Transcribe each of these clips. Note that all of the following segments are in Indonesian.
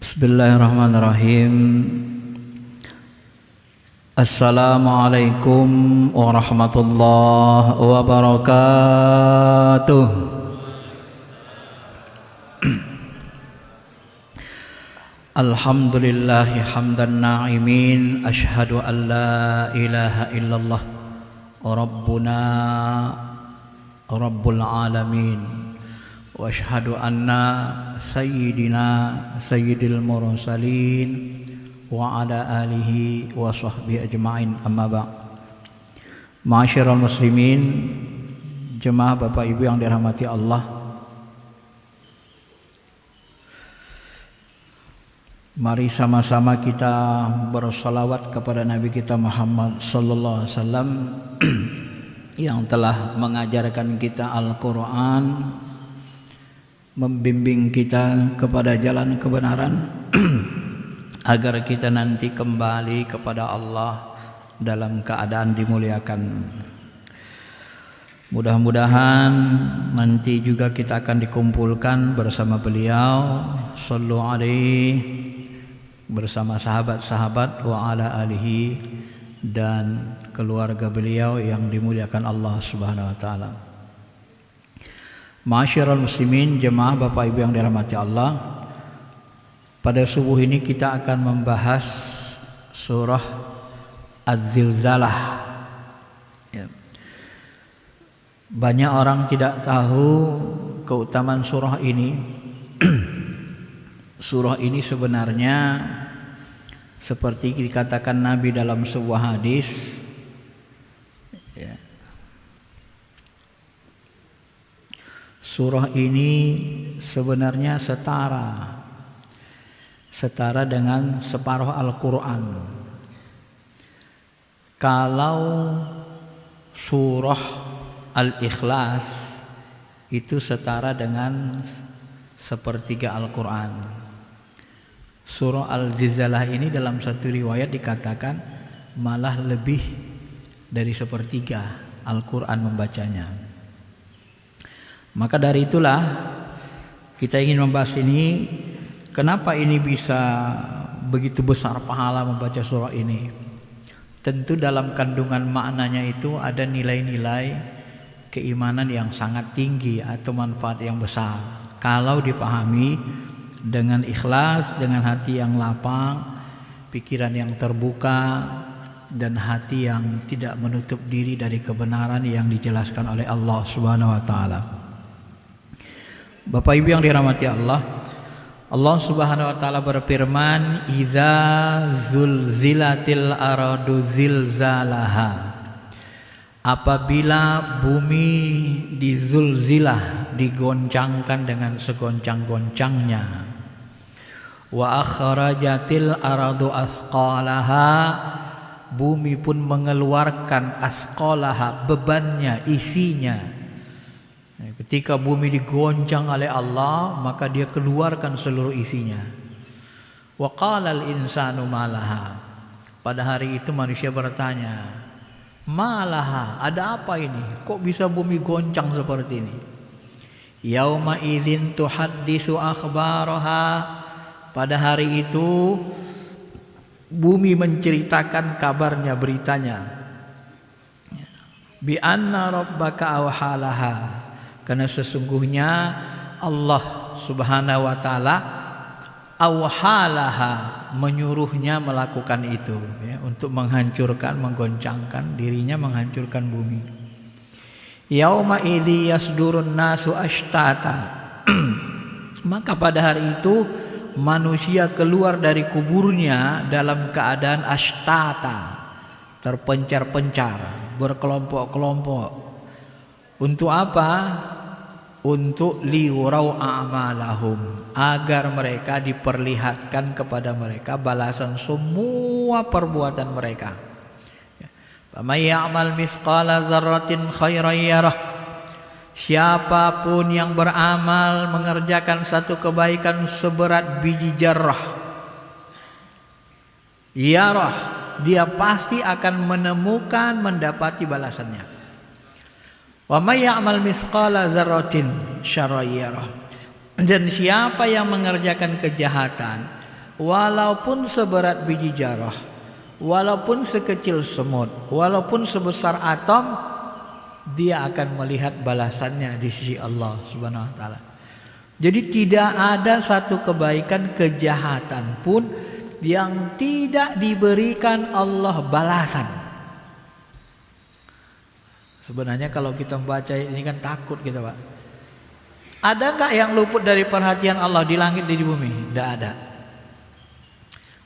Bismillahirrahmanirrahim. Assalamualaikum warahmatullahi wabarakatuh. Alhamdulillahi hamdan na'imin. Ashhadu an la ilaha illallah Rabbuna Rabbul alamin. Wa ashhadu anna sayyidina sayyidil mursalin wa ala alihi wa sahbihi ajma'in, amma ba'd. Ma'asyiral muslimin, jemaah Bapak Ibu yang dirahmati Allah, mari sama-sama kita bersalawat kepada Nabi kita Muhammad sallallahu alaihi wasallam yang telah mengajarkan kita Al-Qur'an, membimbing kita kepada jalan kebenaran agar kita nanti kembali kepada Allah dalam keadaan dimuliakan. Mudah-mudahan nanti juga kita akan dikumpulkan bersama beliau sallu alaihi, bersama sahabat-sahabat wa ala alihi, dan keluarga beliau yang dimuliakan Allah Subhanahu wa taala. Ma'asyiral muslimin, jemaah Bapak Ibu yang dirahmati Allah, pada subuh ini kita akan membahas surah Az-Zilzalah. Ya. Banyak orang tidak tahu keutamaan surah ini. Surah ini sebenarnya seperti dikatakan Nabi dalam sebuah hadis, ya, surah ini sebenarnya setara dengan separuh Al-Quran. Kalau surah Al-Ikhlas itu setara dengan sepertiga Al-Quran. Surah Al-Zilzalah ini dalam satu riwayat dikatakan malah lebih dari sepertiga Al-Quran membacanya. Maka dari itulah kita ingin membahas ini. Kenapa ini bisa begitu besar pahala membaca surah ini? Tentu dalam kandungan maknanya itu ada nilai-nilai keimanan yang sangat tinggi atau manfaat yang besar kalau dipahami dengan ikhlas, dengan hati yang lapang, pikiran yang terbuka, dan hati yang tidak menutup diri dari kebenaran yang dijelaskan oleh Allah Subhanahu wa taala. Bapak Ibu yang dirahmati Allah, Allah Subhanahu wa taala berfirman, "Idza zulzilatil ardu zilzalaha." Apabila bumi dizulzilah, digoncangkan dengan segoncang-goncangnya. Wa akhrajatil ardu asqalaha, bumi pun mengeluarkan asqalaha, bebannya, isinya. Ketika bumi digoncang oleh Allah, maka dia keluarkan seluruh isinya. Wa qalal insanu malaha, pada hari itu manusia bertanya, malaha, ada apa ini? Kok bisa bumi goncang seperti ini? Yauma idzin tuhaddisu akhbaraha, pada hari itu bumi menceritakan kabarnya, beritanya. Bi anna rabbaka awhalaha, karena sesungguhnya Allah Subhanahu wa taala awhalaha, menyuruhnya melakukan itu, ya, untuk menghancurkan, menggoncangkan dirinya, menghancurkan bumi. Yauma idzi yasdurun nasu ashtata, maka pada hari itu manusia keluar dari kuburnya dalam keadaan ashtata, terpencar-pencar, berkelompok-kelompok. Untuk apa? Untuk liurau a'malahum, agar mereka diperlihatkan kepada mereka balasan semua perbuatan mereka. Faman ya'mal mithqala dzarratin khairan yarah, siapapun yang beramal mengerjakan satu kebaikan seberat biji zarrah, yarah, dia pasti akan menemukan, mendapati balasannya. Wa may ya'mal mithqala dzarratin syarran yarah, dan siapa yang mengerjakan kejahatan walaupun seberat biji jarah, walaupun sekecil semut, walaupun sebesar atom, dia akan melihat balasannya di sisi Allah Subhanahu wa taala. Jadi tidak ada satu kebaikan, kejahatan pun yang tidak diberikan Allah balasan. Sebenarnya kalau kita membaca ini kan takut kita, Pak. Ada nggak yang luput dari perhatian Allah di langit di bumi? Tidak ada.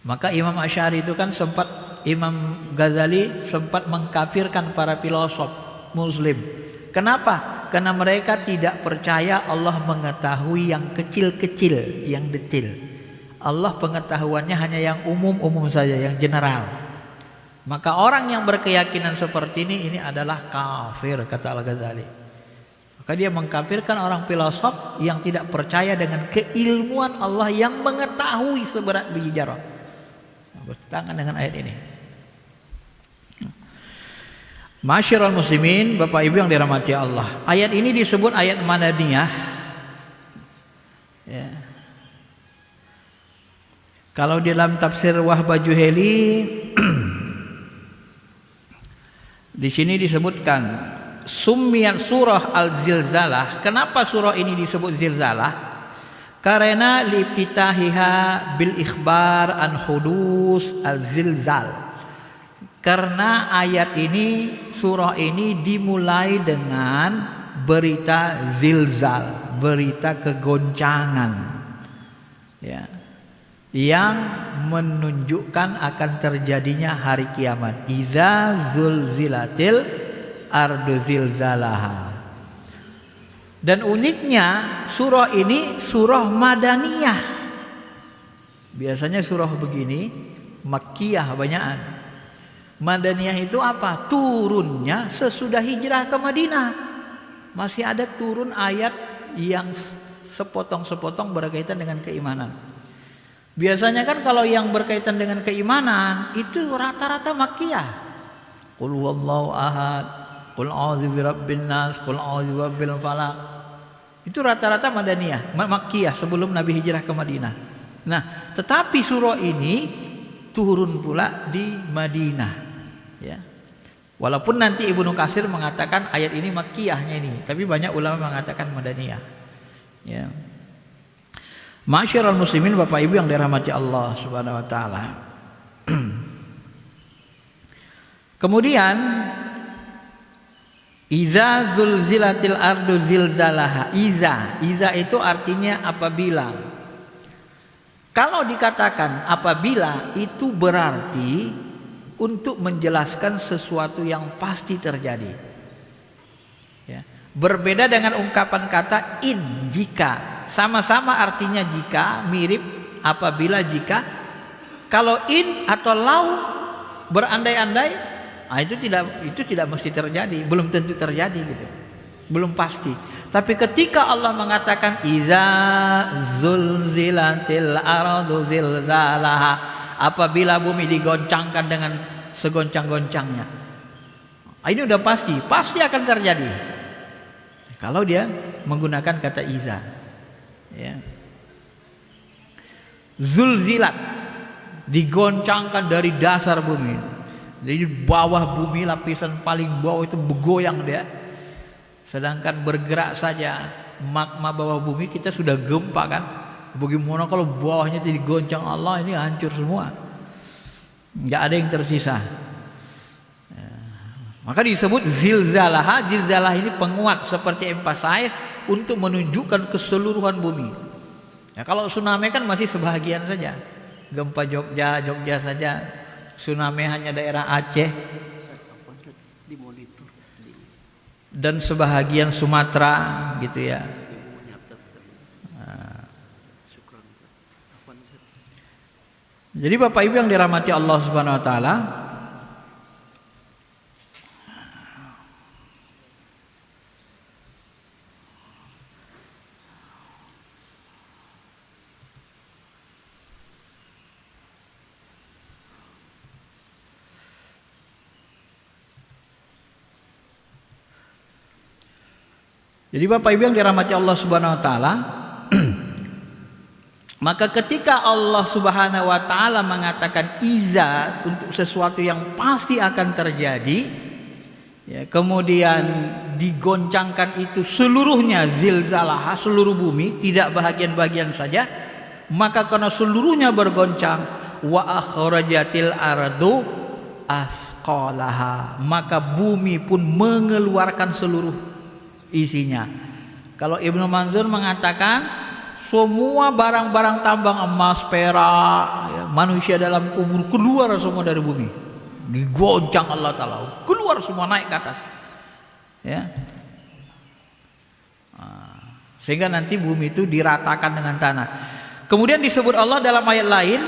Maka Imam Asy'ari itu kan Imam Ghazali sempat mengkafirkan para filosof Muslim. Kenapa? Karena mereka tidak percaya Allah mengetahui yang kecil-kecil, yang detail. Allah pengetahuannya hanya yang umum-umum saja, yang general. Maka orang yang berkeyakinan seperti ini adalah kafir, kata Al-Ghazali. Maka dia mengkafirkan orang filosof yang tidak percaya dengan keilmuan Allah yang mengetahui seberat biji jarah. Bertentangan dengan ayat ini. Masyarul muslimin, Bapak Ibu yang dirahmati Allah. Ayat ini disebut ayat Madaniyah. Ya. Kalau di dalam tafsir Wahbah Juheli di sini disebutkan summiyat surah Al-Zilzalah. Kenapa surah ini disebut Zilzalah? Karena liftitahiha bil ikhbar an hudus al-zilzal. Karena ayat ini, surah ini dimulai dengan berita zilzal, berita kegoncangan, ya, yang menunjukkan akan terjadinya hari kiamat. Idza zulzilatil ardu zilzalaha. Dan uniknya surah ini surah Madaniyah. Biasanya surah begini Makkiyah banyakan. Madaniyah itu apa? Turunnya sesudah hijrah ke Madinah. Masih ada turun ayat yang sepotong-sepotong berkaitan dengan keimanan. Biasanya kan kalau yang berkaitan dengan keimanan itu rata-rata Makkiyah. Qul huwallahu ahad, qul a'udzu birabbin nas, qul a'udzu birabbil falaq. Itu rata-rata Madaniyah, Makkiyah sebelum Nabi hijrah ke Madinah. Nah, tetapi surah ini turun pula di Madinah, ya. Walaupun nanti Ibnu Katsir mengatakan ayat ini Makkiyahnya ini, tapi banyak ulama mengatakan Madaniyah. Ya. Masyarul muslimin, Bapak Ibu yang dirahmati Allah Subhanahu wa taala. Kemudian Iza zulzilatil ardu zilzalaha. Iza itu artinya apabila. Kalau dikatakan apabila itu berarti untuk menjelaskan sesuatu yang pasti terjadi, ya. Berbeda dengan ungkapan kata in, jika. Sama-sama artinya jika, mirip apabila, jika. Kalau in atau lau berandai-andai, itu tidak mesti terjadi, belum tentu terjadi gitu, belum pasti. Tapi ketika Allah mengatakan idza zulzilatil ardu zilzalaha, apabila bumi digoncangkan dengan segoncang-goncangnya, ini udah pasti akan terjadi kalau dia menggunakan kata iza, ya. Zulzilat, digoncangkan dari dasar bumi. Jadi bawah bumi, lapisan paling bawah itu bergoyang dia. Sedangkan bergerak saja magma bawah bumi kita sudah gempa kan. Bagaimana kalau bawahnya digoncang Allah, ini hancur semua. Enggak ada yang tersisa. Ya. Maka disebut zilzalah. Zilzalah ini penguat seperti emphasize untuk menunjukkan keseluruhan bumi. Ya, kalau tsunami kan masih sebahagian saja. Gempa Jogja saja. Tsunami hanya daerah Aceh dan sebahagian Sumatera gitu ya. Jadi Bapak Ibu yang dirahmati Allah Subhanahu wa taala, jadi Bapak Ibu yang dirahmati Allah Subhanahu wa taala, Maka ketika Allah Subhanahu wa taala mengatakan iza untuk sesuatu yang pasti akan terjadi, ya, kemudian digoncangkan itu seluruhnya, zilzalah, seluruh bumi, tidak bahagian-bahagian saja, maka karena seluruhnya bergoncang, wa akhrajatil ardu asqalaha, maka bumi pun mengeluarkan seluruh isinya. Kalau Ibnu Manzur mengatakan semua barang-barang tambang, emas, perak, ya, manusia dalam kubur keluar semua dari bumi, digoncang Allah Ta'ala, keluar semua, naik ke atas, ya. Sehingga nanti bumi itu diratakan dengan tanah. Kemudian disebut Allah dalam ayat lain,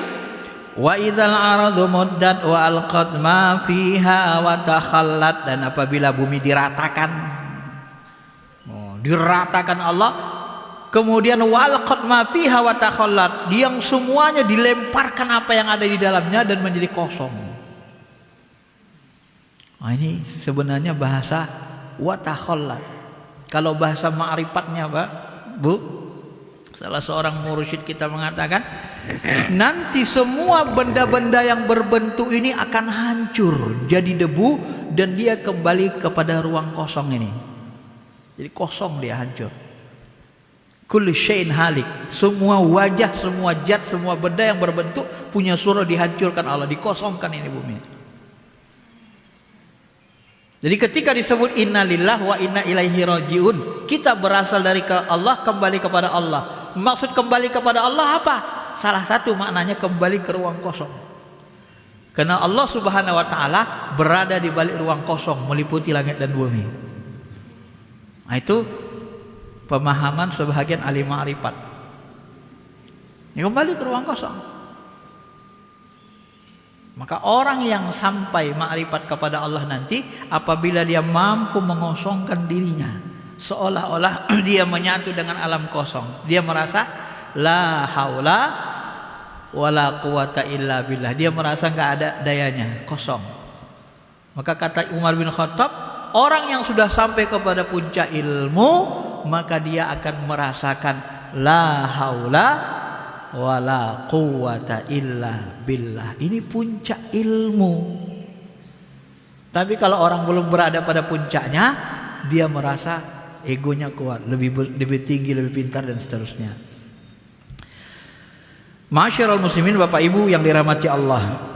wa idzal ardu muddat wa alqat ma fiha wa takhallat, dan apabila bumi diratakan, diratakan Allah, kemudian walqat ma fiha wa takhallat, yang semuanya dilemparkan apa yang ada di dalamnya dan menjadi kosong. Nah, ini sebenarnya bahasa wa takhallat. Kalau bahasa ma'rifatnya, Pak, Bu, salah seorang mursyid kita mengatakan, nanti semua benda-benda yang berbentuk ini akan hancur jadi debu dan dia kembali kepada ruang kosong ini. Jadi kosong, dia hancur. Kullu syai'in halik, semua wajah, semua zat, semua benda yang berbentuk punya surah dihancurkan Allah, dikosongkan ini bumi. Jadi ketika disebut inna lillah wa inna ilaihi rajiun, kita berasal dari Allah, kembali kepada Allah. Maksud kembali kepada Allah apa? Salah satu maknanya kembali ke ruang kosong. Karena Allah Subhanahu wa taala berada di balik ruang kosong, meliputi langit dan bumi. Nah, itu pemahaman sebahagian ahli ma'rifat. Ya, kembali ke ruang kosong. Maka orang yang sampai ma'rifat kepada Allah nanti, apabila dia mampu mengosongkan dirinya, seolah-olah dia menyatu dengan alam kosong, dia merasa la haula wala quwata illa billah, dia merasa nggak ada dayanya, kosong. Maka kata Umar bin Khattab, orang yang sudah sampai kepada puncak ilmu, maka dia akan merasakan la haula wala quwata illa billah. Ini puncak ilmu. Tapi kalau orang belum berada pada puncaknya, dia merasa egonya kuat, lebih tinggi, lebih pintar dan seterusnya. Masyarul muslimin, Bapak Ibu yang dirahmati Allah.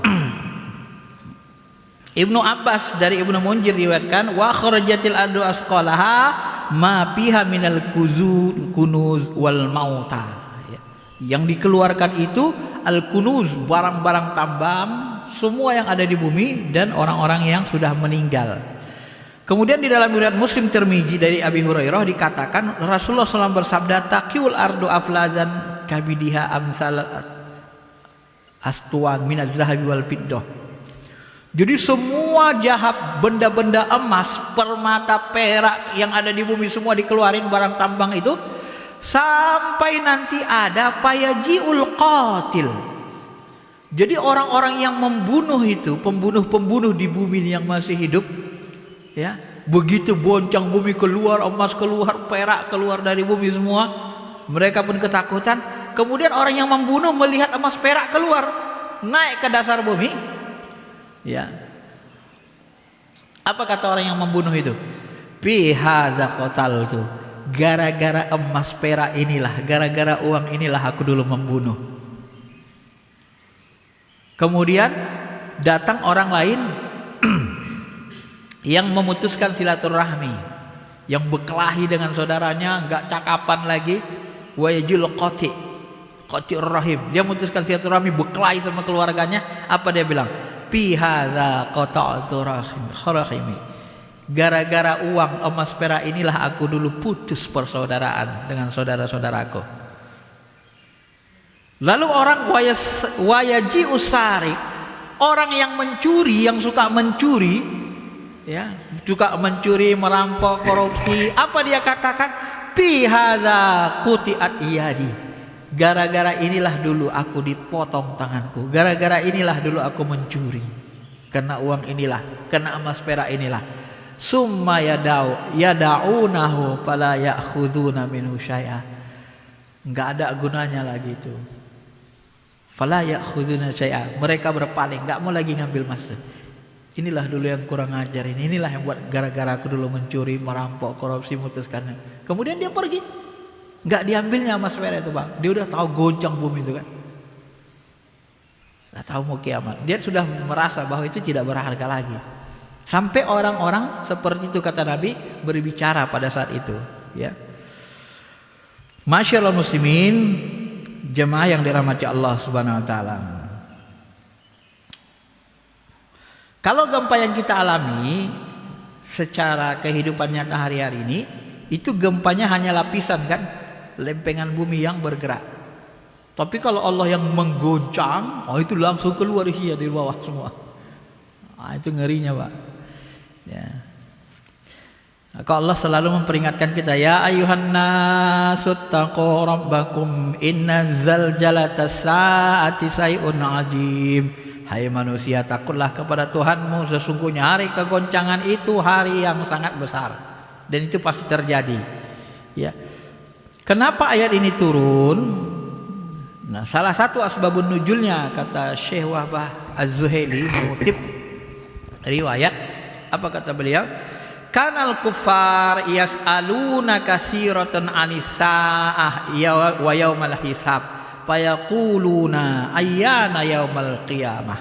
Ibnu Abbas dari Ibnu Munzir riwayatkan, wa kharajatil ardu asqalaha ma fiha minal kunuz wal mauta. Yang dikeluarkan itu al-kunuz, barang-barang tambang, semua yang ada di bumi, dan orang-orang yang sudah meninggal. Kemudian di dalam riwayat Muslim Tirmizi dari Abi Hurairah dikatakan Rasulullah SAW bersabda, taqiul ardu aflazan kabidiha amsal astuan minaz zahabi wal fiddah. Jadi semua jahab, benda-benda emas, permata, perak yang ada di bumi semua dikeluarin, barang tambang itu, sampai nanti ada payajiul qatil. Jadi orang-orang yang membunuh itu, pembunuh-pembunuh di bumi yang masih hidup, ya, begitu boncang bumi keluar, emas keluar, perak keluar dari bumi semua, mereka pun ketakutan. Kemudian orang yang membunuh melihat emas perak keluar, naik ke dasar bumi, ya. Apa kata orang yang membunuh itu? Fi hadza qataltu. Gara-gara emas perak inilah, gara-gara uang inilah aku dulu membunuh. Kemudian datang orang lain yang memutuskan silaturahmi, yang berkelahi dengan saudaranya, enggak cakapan lagi, wa yajul qati'ur rahim. Dia memutuskan silaturahmi, berkelahi sama keluarganya. Apa dia bilang? Fi hadza qata'tu rahimi. Gara-gara uang emas perak inilah aku dulu putus persaudaraan dengan saudara-saudaraku. Lalu orang wayaji usari, orang yang mencuri, yang suka mencuri, ya, suka mencuri, merampok, korupsi, apa dia katakan? Fi hadza quti'at iyadi. Gara-gara inilah dulu aku dipotong tanganku. Gara-gara inilah dulu aku mencuri. Karena uang inilah, karena emas perak inilah. Summa yada'unahu fala ya'khuduna minhu syai'a. Enggak ada gunanya lagi itu. Fala ya'khuduna syai'a. Mereka berpaling, enggak mau lagi ngambil emas. Inilah dulu yang kurang ajar ini. Inilah yang buat gara-gara aku dulu mencuri, merampok, korupsi, memutuskan. Kemudian dia pergi. Enggak diambilnya emas perak itu, Bang. Dia udah tahu goncang bumi itu kan. Enggak tahu mau kiamat. Dia sudah merasa bahwa itu tidak berharga lagi. Sampai orang-orang seperti itu kata Nabi berbicara pada saat itu, ya. Masyaallah muslimin, jemaah yang dirahmati Allah Subhanahu wa taala. Kalau gempa yang kita alami secara kehidupan nyata hari-hari ini, itu gempanya hanya lapisan kan, lempengan bumi yang bergerak. Tapi kalau Allah yang menggoncang, oh itu langsung keluar isinya di bawah semua. Itu ngerinya, Pak. Ya. Maka Allah selalu memperingatkan kita, ya ayuhan nasu taqu rabbakum inna zalzalatas saati syai'un ajib. Hai manusia, takutlah kepada Tuhanmu, sesungguhnya hari kegoncangan itu hari yang sangat besar dan itu pasti terjadi. Ya. Kenapa ayat ini turun? Nah, salah satu asbabun nuzulnya kata Syekh Wahbah Az-Zuhaili mengutip riwayat, apa kata beliau? Kanal kuffar yas'aluna katsiratan anis saah wa yaumal hisab fayaquluna ayyana yaumal qiyamah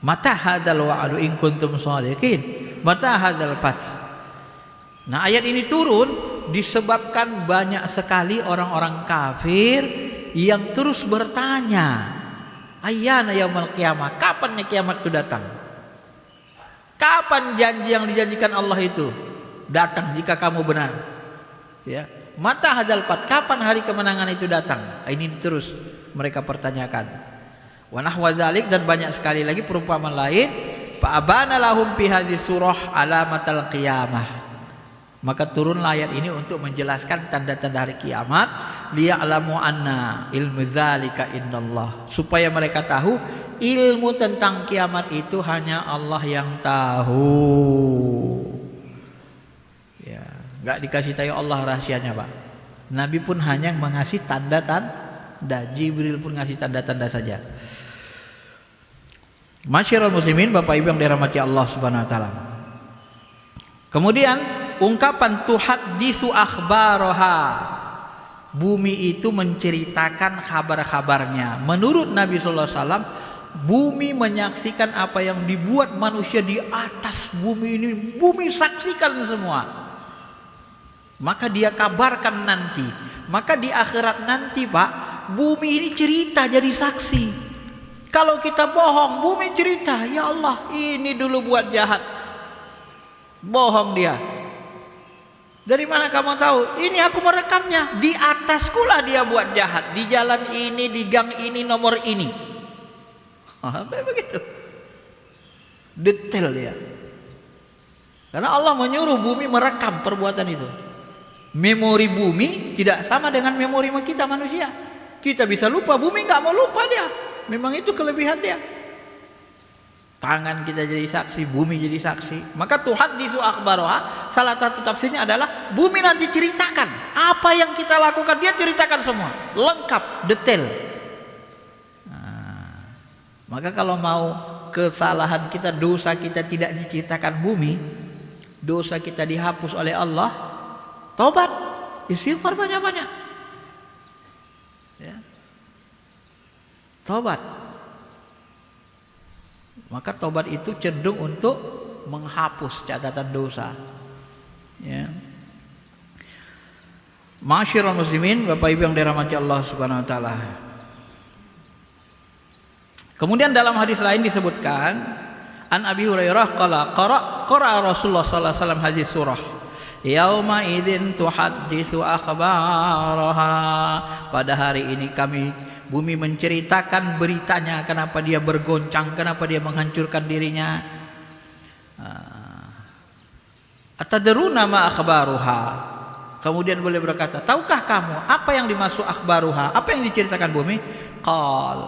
mata hadzal wa'du in kuntum shadiqin mata hadzal fath. Nah, ayat ini turun disebabkan banyak sekali orang-orang kafir yang terus bertanya, ayyana yaumal qiyamah, kapan nih kiamat itu datang? Kapan janji yang dijanjikan Allah itu datang jika kamu benar? Ya, mata hadzal fath, kapan hari kemenangan itu datang? Ini terus mereka pertanyakan. Wa nahwa dzalik, dan banyak sekali lagi perumpamaan lain. Fa abana lahum fi hadhihi surah alamatal qiyamah. Maka turunlah ayat ini untuk menjelaskan tanda-tanda hari kiamat, liya'lamu anna ilmu dzalika indallah, supaya mereka tahu ilmu tentang kiamat itu hanya Allah yang tahu. Ya, enggak dikasih tahu Allah rahasianya, Pak. Nabi pun hanya mengasih tanda-tanda, Jibril pun ngasih tanda-tanda saja. Masyiral muslimin, Bapak Ibu yang dirahmati Allah Subhanahu wa taala. Kemudian ungkapan tuhaddisu akhbaraha, bumi itu menceritakan kabar-kabarnya. Menurut Nabi sallallahu alaihi wasallam, bumi menyaksikan apa yang dibuat manusia di atas bumi ini. Bumi saksikan semua. Maka dia kabarkan nanti. Maka di akhirat nanti, Pak, bumi ini cerita jadi saksi. Kalau kita bohong, bumi cerita, ya Allah, ini dulu buat jahat. Bohong dia. Dari mana kamu tahu? Ini aku merekamnya. Di ataskulah dia buat jahat. Di jalan ini, di gang ini, nomor ini. Begitu. Detail dia. Karena Allah menyuruh bumi merekam perbuatan itu. Memori bumi tidak sama dengan memori kita manusia. Kita bisa lupa, bumi nggak mau lupa dia. Memang itu kelebihan dia. Tangan kita jadi saksi, bumi jadi saksi. Maka tuhaddisu akhbaraha, salah satu tafsirnya adalah bumi nanti ceritakan apa yang kita lakukan, dia ceritakan semua, lengkap, detail. Nah, maka kalau mau kesalahan kita, dosa kita tidak diceritakan bumi, dosa kita dihapus oleh Allah, tobat, istighfar banyak-banyak. Ya. Tobat. Maka tobat itu cenderung untuk menghapus catatan dosa. Ya. Masyiral muslimin, Bapak Ibu yang dirahmati Allah Subhanahu wa taala. Kemudian dalam hadis lain disebutkan, an Abi Hurairah qala qara Rasulullah sallallahu alaihi wasallam hadis surah. Yauma idzin tuhaddisu akhbaraha. Pada hari ini bumi menceritakan beritanya, kenapa dia bergoncang, kenapa dia menghancurkan dirinya. Atadruna ma akhbaruha. Kemudian boleh berkata, tahukah kamu apa yang dimaksud akhbaruha? Apa yang diceritakan bumi? Qal,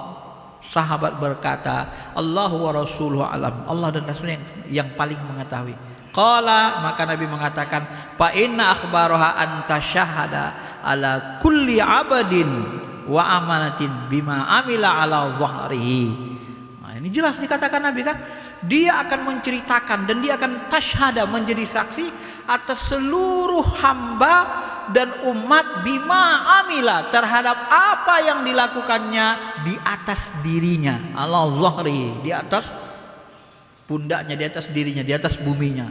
sahabat berkata, Allahu wa rasuluhu alam. Allah dan Rasulnya yang paling mengetahui. Qala, maka Nabi mengatakan, fa inna akhbaruha anta syahada ala kulli abadin wa amanatin bima amila ala zahrihi. Nah, ini jelas dikatakan Nabi kan, dia akan menceritakan dan dia akan tasyhada, menjadi saksi atas seluruh hamba dan umat bima amila, terhadap apa yang dilakukannya di atas dirinya, ala zahrihi, di atas pundaknya, di atas dirinya, di atas buminya.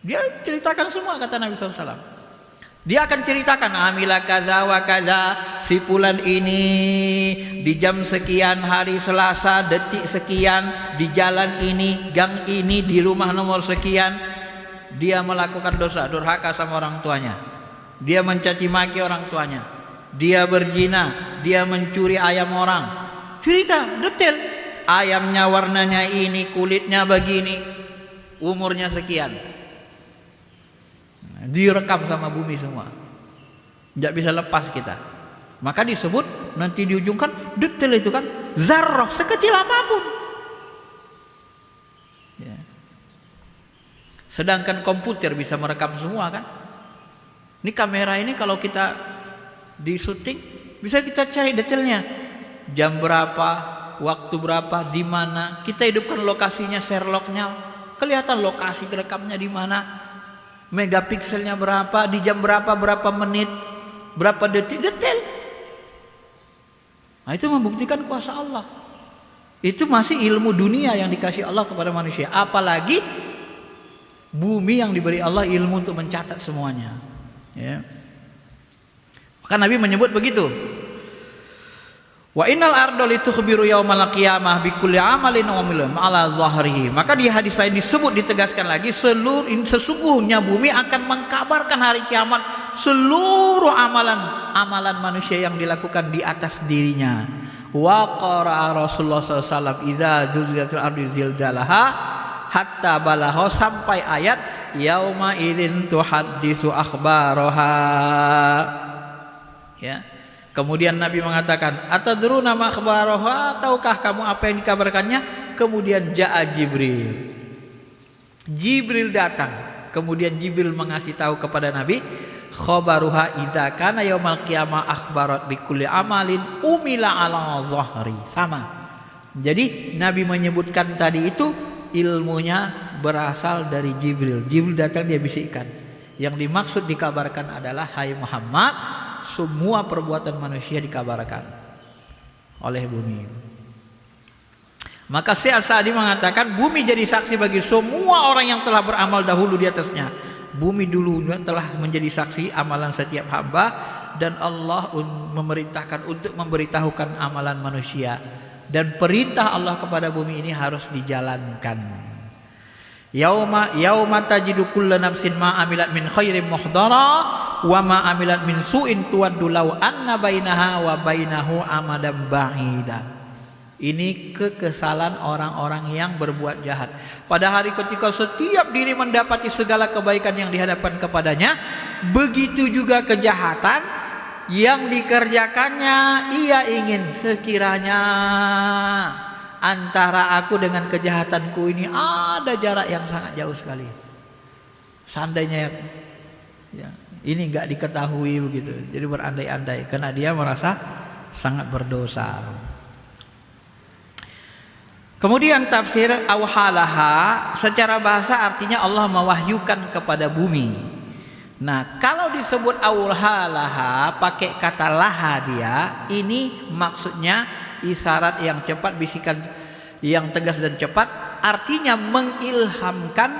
Dia ceritakan semua, kata Nabi SAW. Dia akan ceritakan amila kadza wa kadza, si fulan ini di jam sekian hari Selasa detik sekian di jalan ini, gang ini, di rumah nomor sekian, dia melakukan dosa durhaka sama orang tuanya, dia mencaci maki orang tuanya, dia berzina, dia mencuri ayam orang. Cerita detail, ayamnya warnanya ini, kulitnya begini, umurnya sekian. Direkam sama bumi semua, tidak bisa lepas kita. Maka disebut nanti di ujung kan detail itu kan, zarrah sekecil apapun ya. Sedangkan komputer bisa merekam semua kan. Ini kamera ini kalau kita di syuting bisa kita cari detailnya, jam berapa, waktu berapa, di mana. Kita hidupkan lokasinya, Sherlocknya, kelihatan lokasi rekamnya di mana, megapikselnya berapa, di jam berapa, berapa menit, berapa detik, detail. Nah, itu membuktikan kuasa Allah. Itu masih ilmu dunia yang dikasih Allah kepada manusia, apalagi bumi yang diberi Allah ilmu untuk mencatat semuanya ya. Maka Nabi menyebut begitu, wa innal arda litukhbiru yaumal qiyamah bikulli amalin wa amilin ala zahrihi. Maka di hadis lain disebut, ditegaskan lagi, sesungguhnya bumi akan mengkabarkan hari kiamat seluruh amalan manusia yang dilakukan di atas dirinya. Wa qara'a Rasulullah SAW idza zulzilatil ardu zilzalaha hatta balagha, sampai ayat yauma idzin tuhaddisu akhbaraha ya. Kemudian Nabi mengatakan, atadruna ma akhbaraha, tahukah kamu apa yang dikabarkannya? Kemudian jaa Jibril. Jibril datang. Kemudian Jibril mengasih tahu kepada Nabi, khabaruha idza kana yaumal qiyamah akhbarat bikulli amalin umila ala zahri. Sama. Jadi Nabi menyebutkan tadi itu ilmunya berasal dari Jibril. Jibril datang, dia bisikkan. Yang dimaksud dikabarkan adalah, hai Muhammad, semua perbuatan manusia dikabarkan oleh bumi. Maka Syekh Sa'di mengatakan, bumi jadi saksi bagi semua orang yang telah beramal dahulu di atasnya. Bumi dulu telah menjadi saksi amalan setiap hamba, dan Allah memerintahkan untuk memberitahukan amalan manusia, dan perintah Allah kepada bumi ini harus dijalankan. Yauma tajidu kullu nafsin ma amilat min khairin muhdara wa ma amilat min su'in tuwaddu law anna bainaha wa bainahu amadan ba'ida. Ini kekesalan orang-orang yang berbuat jahat. Pada hari ketika setiap diri mendapati segala kebaikan yang dihadapkan kepadanya, begitu juga kejahatan yang dikerjakannya. Ia ingin sekiranya antara aku dengan kejahatanku ini ada jarak yang sangat jauh sekali. Seandainya ya, ini enggak diketahui begitu. Jadi berandai-andai karena dia merasa sangat berdosa. Kemudian tafsir auhalaha secara bahasa artinya Allah mewahyukan kepada bumi. Nah, kalau disebut auhalaha pakai kata laha dia, ini maksudnya isyarat yang cepat, bisikan yang tegas dan cepat, artinya mengilhamkan.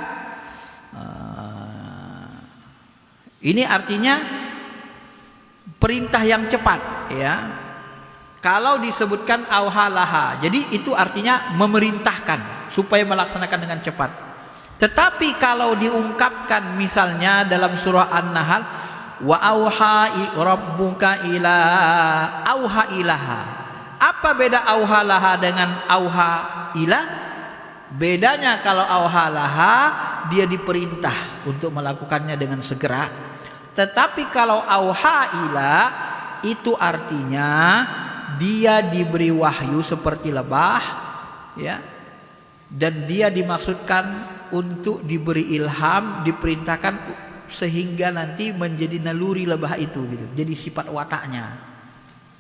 Ini artinya perintah yang cepat ya. Kalau disebutkan auhalaha, jadi itu artinya memerintahkan supaya melaksanakan dengan cepat. Tetapi kalau diungkapkan misalnya dalam surah An-Nahl, wa auha rabbuka ila auha ilaha. Apa beda auhalaha dengan auha ilah? Bedanya kalau auhalaha dia diperintah untuk melakukannya dengan segera. Tetapi kalau auha ilah itu artinya dia diberi wahyu seperti lebah ya, dan dia dimaksudkan untuk diberi ilham, diperintahkan sehingga nanti menjadi naluri lebah itu gitu. Jadi sifat wataknya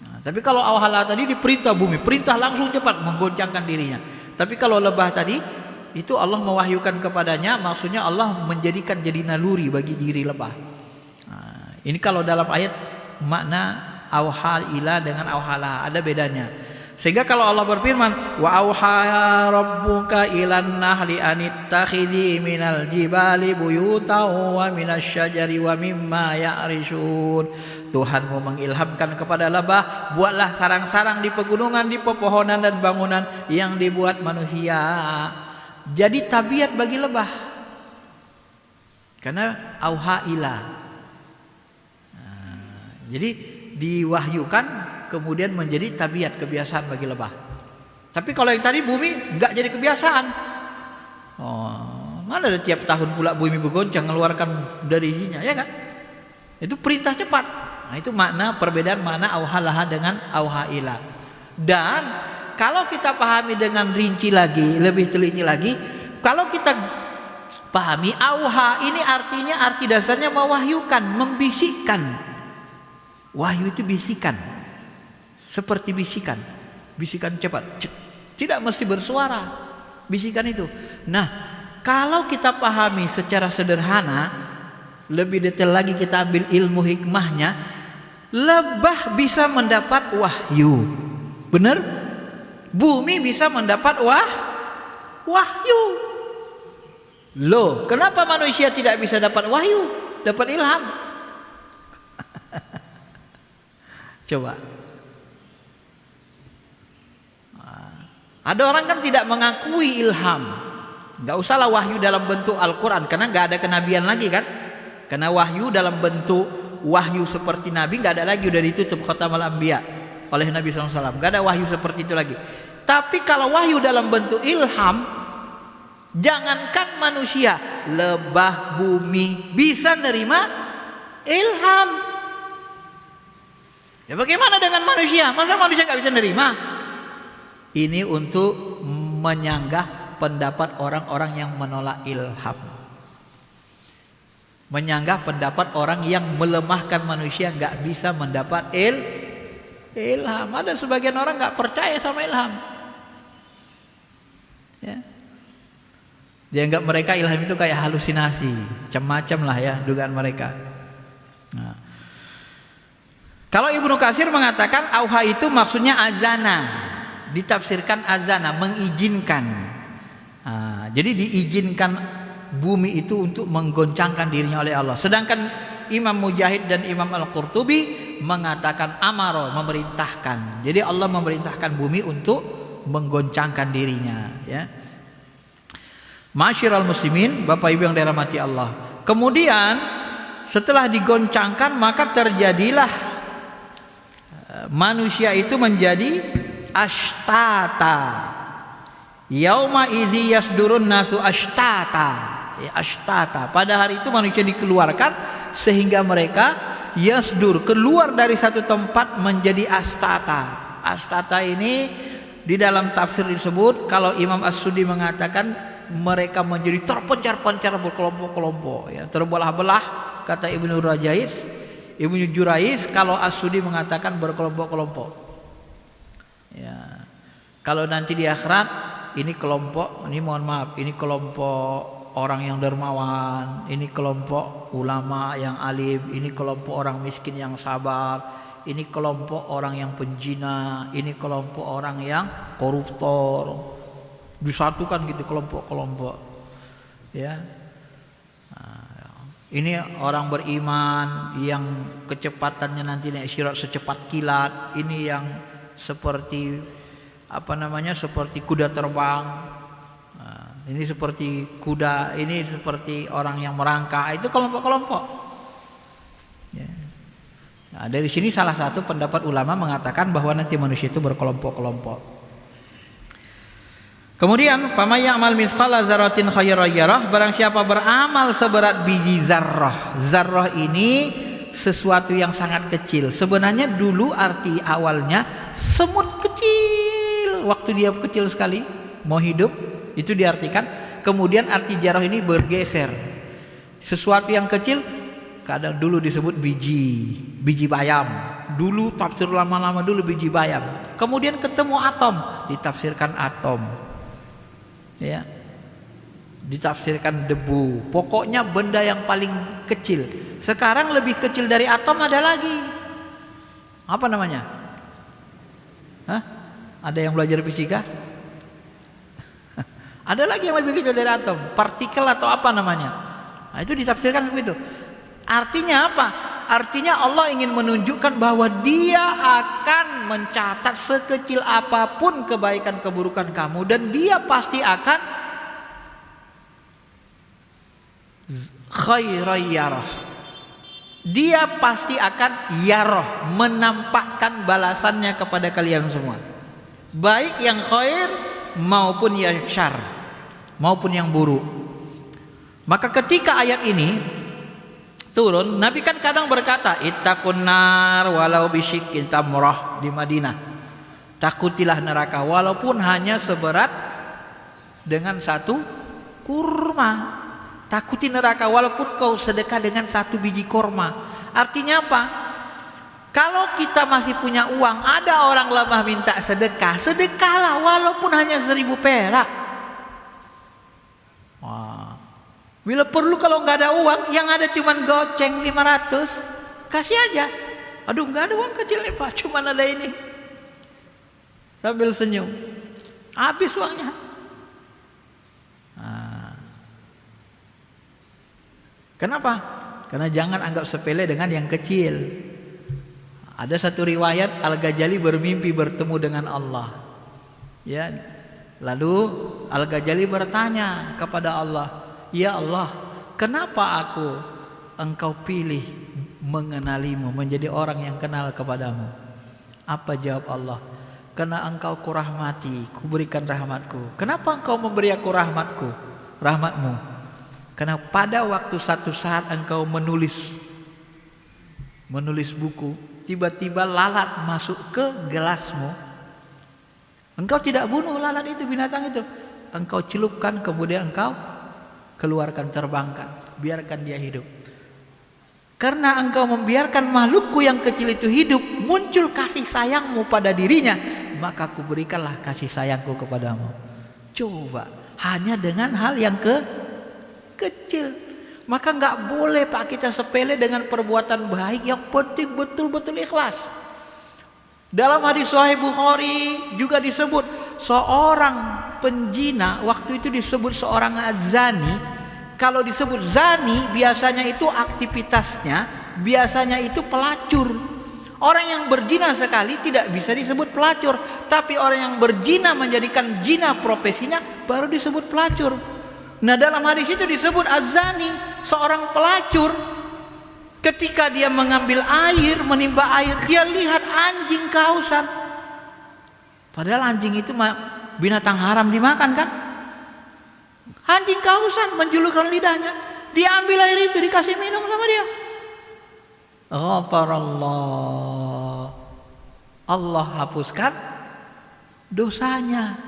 Nah, tapi kalau awhala tadi diperintah bumi, perintah langsung cepat menggoncangkan dirinya. Tapi kalau lebah tadi itu Allah mewahyukan kepadanya, maksudnya Allah menjadikan jadi naluri bagi diri lebah. Nah, ini kalau dalam ayat makna auha ila dengan auhala ada bedanya. Sehingga kalau Allah berfirman wa auha rabbuka ilan nahli anittakhidhi minal jibali buyutan wa minasyajari wa mimma ya'rishun, Tuhanmu mengilhamkan kepada lebah, buatlah sarang-sarang di pegunungan, di pepohonan dan bangunan yang dibuat manusia. Jadi tabiat bagi lebah karena auha ila. Jadi diwahyukan kemudian menjadi tabiat, kebiasaan bagi lebah. Tapi kalau yang tadi bumi enggak jadi kebiasaan. Oh, mana ada tiap tahun pula bumi bergoncang mengeluarkan dari isinya, ya kan? Itu perintah cepat. Nah, itu makna perbedaan makna auhalaha dengan auhaila. Dan kalau kita pahami dengan rinci lagi, lebih teliti lagi, kalau kita pahami auha ini artinya arti dasarnya mewahyukan, membisikkan. Wahyu itu bisikan. Seperti bisikan, bisikan cepat, tidak mesti bersuara, bisikan itu. Nah, kalau kita pahami secara sederhana, lebih detail lagi kita ambil ilmu hikmahnya, lebah bisa mendapat wahyu, benar? Bumi bisa mendapat wahyu. Loh, kenapa manusia tidak bisa dapat wahyu, dapat ilham? Coba. Ada orang kan tidak mengakui ilham. Gak usahlah wahyu dalam bentuk Al-Quran, karena gak ada kenabian lagi kan. Karena wahyu dalam bentuk wahyu seperti Nabi gak ada lagi, udah ditutup khatamal anbiya oleh Nabi SAW. Gak ada wahyu seperti itu lagi. Tapi kalau wahyu dalam bentuk ilham, jangankan manusia, lebah, bumi bisa nerima ilham. Ya bagaimana dengan manusia? Masa manusia gak bisa nerima? Ini untuk menyanggah pendapat orang-orang yang menolak ilham, menyanggah pendapat orang yang melemahkan manusia nggak bisa mendapat ilham. Ada sebagian orang nggak percaya sama ilham, ya. Dianggap mereka ilham itu kayak halusinasi, macam-macam lah ya dugaan mereka. Nah, kalau Ibnu Katsir mengatakan auha itu maksudnya azana, ditafsirkan azana, mengizinkan. Nah, jadi diizinkan bumi itu untuk menggoncangkan dirinya oleh Allah. Sedangkan Imam Mujahid dan Imam Al-Qurtubi mengatakan amaro, memerintahkan. Jadi Allah memerintahkan bumi untuk menggoncangkan dirinya, ya. Masyiral muslimin, Bapak Ibu yang dirahmati Allah. Kemudian setelah digoncangkan maka terjadilah manusia itu menjadi ashtata. Yauma idzi yasdurun nasu ashtata. Ya, ashtata. Pada hari itu manusia dikeluarkan sehingga mereka yasdur, keluar dari satu tempat menjadi astata. Astata ini di dalam tafsir disebut, kalau Imam As-Sudi mengatakan mereka menjadi terpencar-pencar berkelompok-kelompok, ya, terbelah-belah kata Ibnu Rajais. Ibnu Jurais, kalau As-Sudi mengatakan berkelompok-kelompok. Ya, kalau nanti di akhirat ini kelompok, ini mohon maaf, ini kelompok orang yang dermawan, ini kelompok ulama yang alim, ini kelompok orang miskin yang sabar, ini kelompok orang yang penjina, ini kelompok orang yang koruptor. Disatukan gitu kelompok-kelompok, ya. Nah, ini orang beriman yang kecepatannya nanti naik sirat secepat kilat, ini yang seperti apa namanya, seperti kuda terbang. Nah, ini seperti kuda, ini seperti orang yang merangkak. Itu kelompok-kelompok, ya. Nah, dari sini salah satu pendapat ulama mengatakan bahwa nanti manusia itu berkelompok-kelompok. Kemudian faman ya'mal mithqala dzarratin khairan yarah, barang siapa beramal seberat biji zarrah. Zarrah ini sesuatu yang sangat kecil. Sebenarnya dulu arti awalnya semut kecil, waktu dia kecil sekali mau hidup itu diartikan. Kemudian arti zarrah ini bergeser, sesuatu yang kecil kadang dulu disebut biji bayam, Dulu tafsir lama-lama dulu biji bayam. Kemudian ketemu atom, ditafsirkan atom. Ya. Ditafsirkan debu. Pokoknya benda yang paling kecil. Sekarang lebih kecil dari atom ada lagi. Apa namanya? Hah? Ada yang belajar fisika? Ada lagi yang lebih kecil dari atom, partikel atau apa namanya. Nah, itu ditafsirkan begitu. Artinya apa? Artinya Allah ingin menunjukkan bahwa Dia akan mencatat sekecil apapun kebaikan keburukan kamu, dan Dia pasti akan khairayyarah. Dia pasti akan yarah, menampakkan balasannya kepada kalian semua, baik yang khair maupun yang syar, maupun yang buruk. Maka ketika ayat ini turun, Nabi kan kadang berkata, ittaqun nar walau bisyikkin tamrah di Madinah. Takutilah neraka walaupun hanya seberat dengan satu kurma. Takuti neraka walaupun kau sedekah dengan satu biji kurma. Artinya apa? Kalau kita masih punya uang, ada orang lemah minta sedekah, sedekahlah walaupun hanya 1.000 perak. Wah. Bila perlu kalau nggak ada uang, yang ada cuman goceng 500, kasih aja. Aduh, nggak ada uang kecil nih Pak, cuman ada ini. Sambil senyum, habis uangnya. Nah. Kenapa? Karena jangan anggap sepele dengan yang kecil. Ada satu riwayat Al-Ghazali bermimpi bertemu dengan Allah. Ya, lalu Al-Ghazali bertanya kepada Allah, ya Allah, kenapa engkau pilih mengenalimu, menjadi orang yang kenal kepadamu? Apa jawab Allah? Karena engkau kurahmati, kuberikan rahmatku. Kenapa engkau memberi aku rahmatmu? Karena pada waktu satu saat engkau menulis buku, tiba-tiba lalat masuk ke gelasmu. Engkau tidak bunuh lalat itu, binatang itu. Engkau celupkan, kemudian engkau keluarkan, terbangkan, biarkan dia hidup. Karena engkau membiarkan makhlukku yang kecil itu hidup, muncul kasih sayangmu pada dirinya, maka aku berikanlah kasih sayangku kepadamu. Coba, hanya dengan hal yang kecil. Maka nggak boleh Pak kita sepele dengan perbuatan baik, yang penting betul-betul ikhlas. Dalam hadis Sahih Bukhari juga disebut seorang penjina, waktu itu disebut seorang zani. Kalau disebut zani biasanya itu aktivitasnya, biasanya itu pelacur. Orang yang berzina sekali tidak bisa disebut pelacur, tapi orang yang berzina menjadikan zina profesinya baru disebut pelacur. Nah, dalam hadis itu disebut az-zani, seorang pelacur. Ketika dia mengambil air, menimba air, dia lihat anjing kehausan. Padahal anjing itu binatang haram dimakan kan? Anjing kehausan, menjulurkan lidahnya, diambil air itu, dikasih minum sama dia. Ghafarallah, Allah hapuskan dosanya.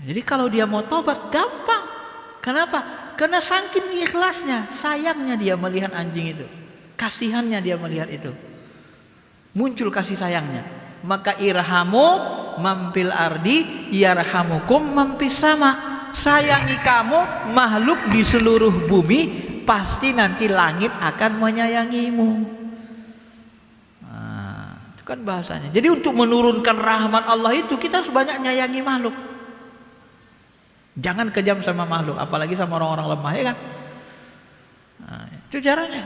Jadi kalau dia mau tobat gampang. Kenapa? Karena saking ikhlasnya, sayangnya dia melihat anjing itu, kasihannya dia melihat itu, muncul kasih sayangnya. Maka irhamu mampil ardi yarhamukum mampis sama. Sayangi kamu makhluk di seluruh bumi, pasti nanti langit akan menyayangimu. Nah, itu kan bahasanya. Jadi untuk menurunkan rahmat Allah itu kita sebanyak nyayangi makhluk. Jangan kejam sama makhluk, apalagi sama orang-orang lemah, ya kan? Nah, itu caranya.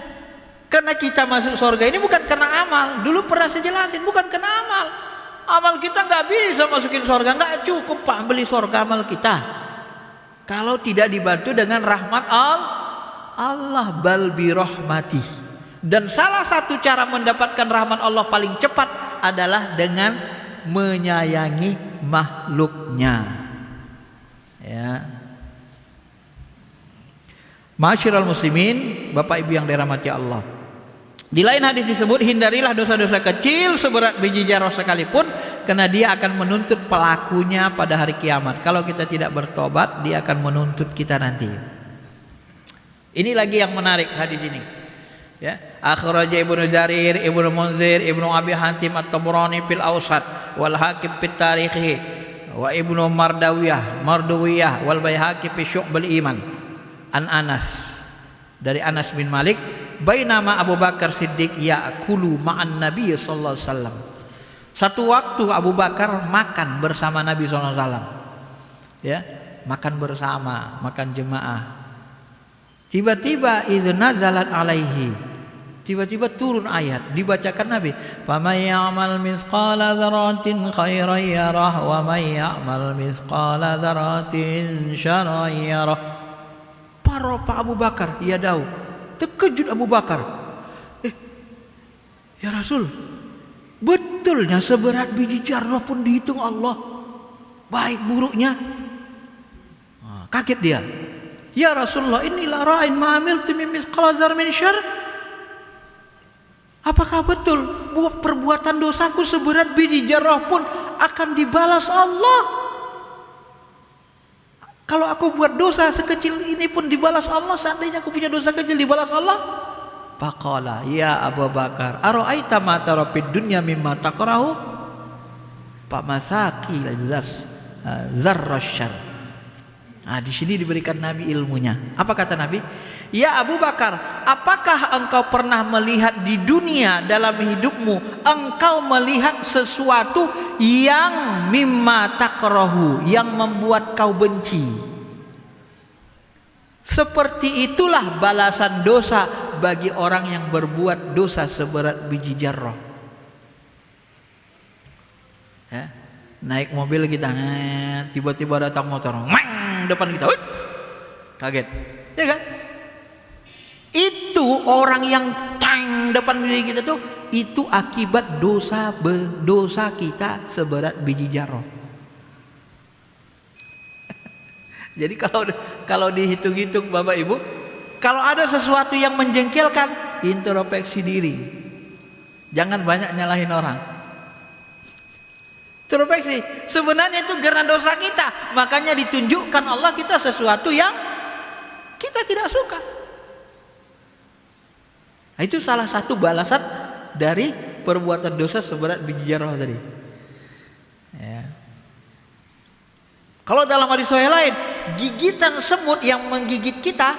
Karena kita masuk surga ini bukan karena amal. Dulu pernah saya jelasin, bukan karena amal. Amal kita nggak bisa masukin surga, nggak cukup Pak beli surga amal kita. Kalau tidak dibantu dengan rahmat Allah, bal bi rahmati. Dan salah satu cara mendapatkan rahmat Allah paling cepat adalah dengan menyayangi makhluknya. Ya. Masyiral muslimin, Bapak Ibu yang dirahmati Allah. Di lain hadis disebut, hindarilah dosa-dosa kecil seberat biji zarah sekalipun, karena dia akan menuntut pelakunya pada hari kiamat. Kalau kita tidak bertobat, dia akan menuntut kita nanti. Ini lagi yang menarik hadis ini. Ya, akhraja Ibnu Jarir, Ibnu Munzir, Ibnu Abi Hatim At-Tabrani fil Awsat wal Hakim fit Tarikhi wa Ibnu Mardawiyah wal Baihaqi fi Syu'bul Iman an Anas, dari Anas bin Malik, bainama Abu Bakar Siddiq ya'kulu ma'an Nabi sallallahu alaihi wasallam. Satu waktu Abu Bakar makan bersama Nabi sallallahu alaihi wasallam. Ya, makan bersama, makan jemaah. Tiba-tiba idz nazalat alaihi, tiba-tiba turun ayat, dibacakan Nabi, "Faman ya'mal mithqala dzarratin khairan yarah wa may ya'mal mithqala dzarratin syarran yarah." Pak Abu Bakar, ya Daud. Terkejut Abu Bakar. Ya Rasul, betulnya seberat biji zarrah pun dihitung Allah, baik buruknya? Kaget dia. Ya Rasulullah, inilah ra'in ma'amil timim misqala dzarratin min syarr. Apakah betul perbuatan dosaku seberat biji zarrah pun akan dibalas Allah? Kalau aku buat dosa sekecil ini pun dibalas Allah, seandainya aku punya dosa kecil dibalas Allah? Faqala ya Abu Bakar, ara'aita ma tara fid dunya mimma takrahu? Pak Masaki zarrasyar. Nah, di sini diberikan Nabi ilmunya. Apa kata Nabi? Ya Abu Bakar, apakah engkau pernah melihat di dunia dalam hidupmu engkau melihat sesuatu yang mimma takrahu, yang membuat kau benci? Seperti itulah balasan dosa bagi orang yang berbuat dosa seberat biji zarrah. Ya, naik mobil kita, tiba-tiba datang motor, depan kita, kaget, ya kan? Itu orang yang tang depan diri kita tuh, itu akibat dosa kita seberat biji zarrah. Jadi kalau dihitung-hitung Bapak Ibu, kalau ada sesuatu yang menjengkelkan, introspeksi diri. Jangan banyak nyalahin orang. Introspeksi. Sebenarnya itu karena dosa kita, makanya ditunjukkan Allah kita sesuatu yang kita tidak suka. Nah, itu salah satu balasan dari perbuatan dosa seberat biji zarrah tadi. Ya. Kalau dalam hadis sahih lain, gigitan semut yang menggigit kita,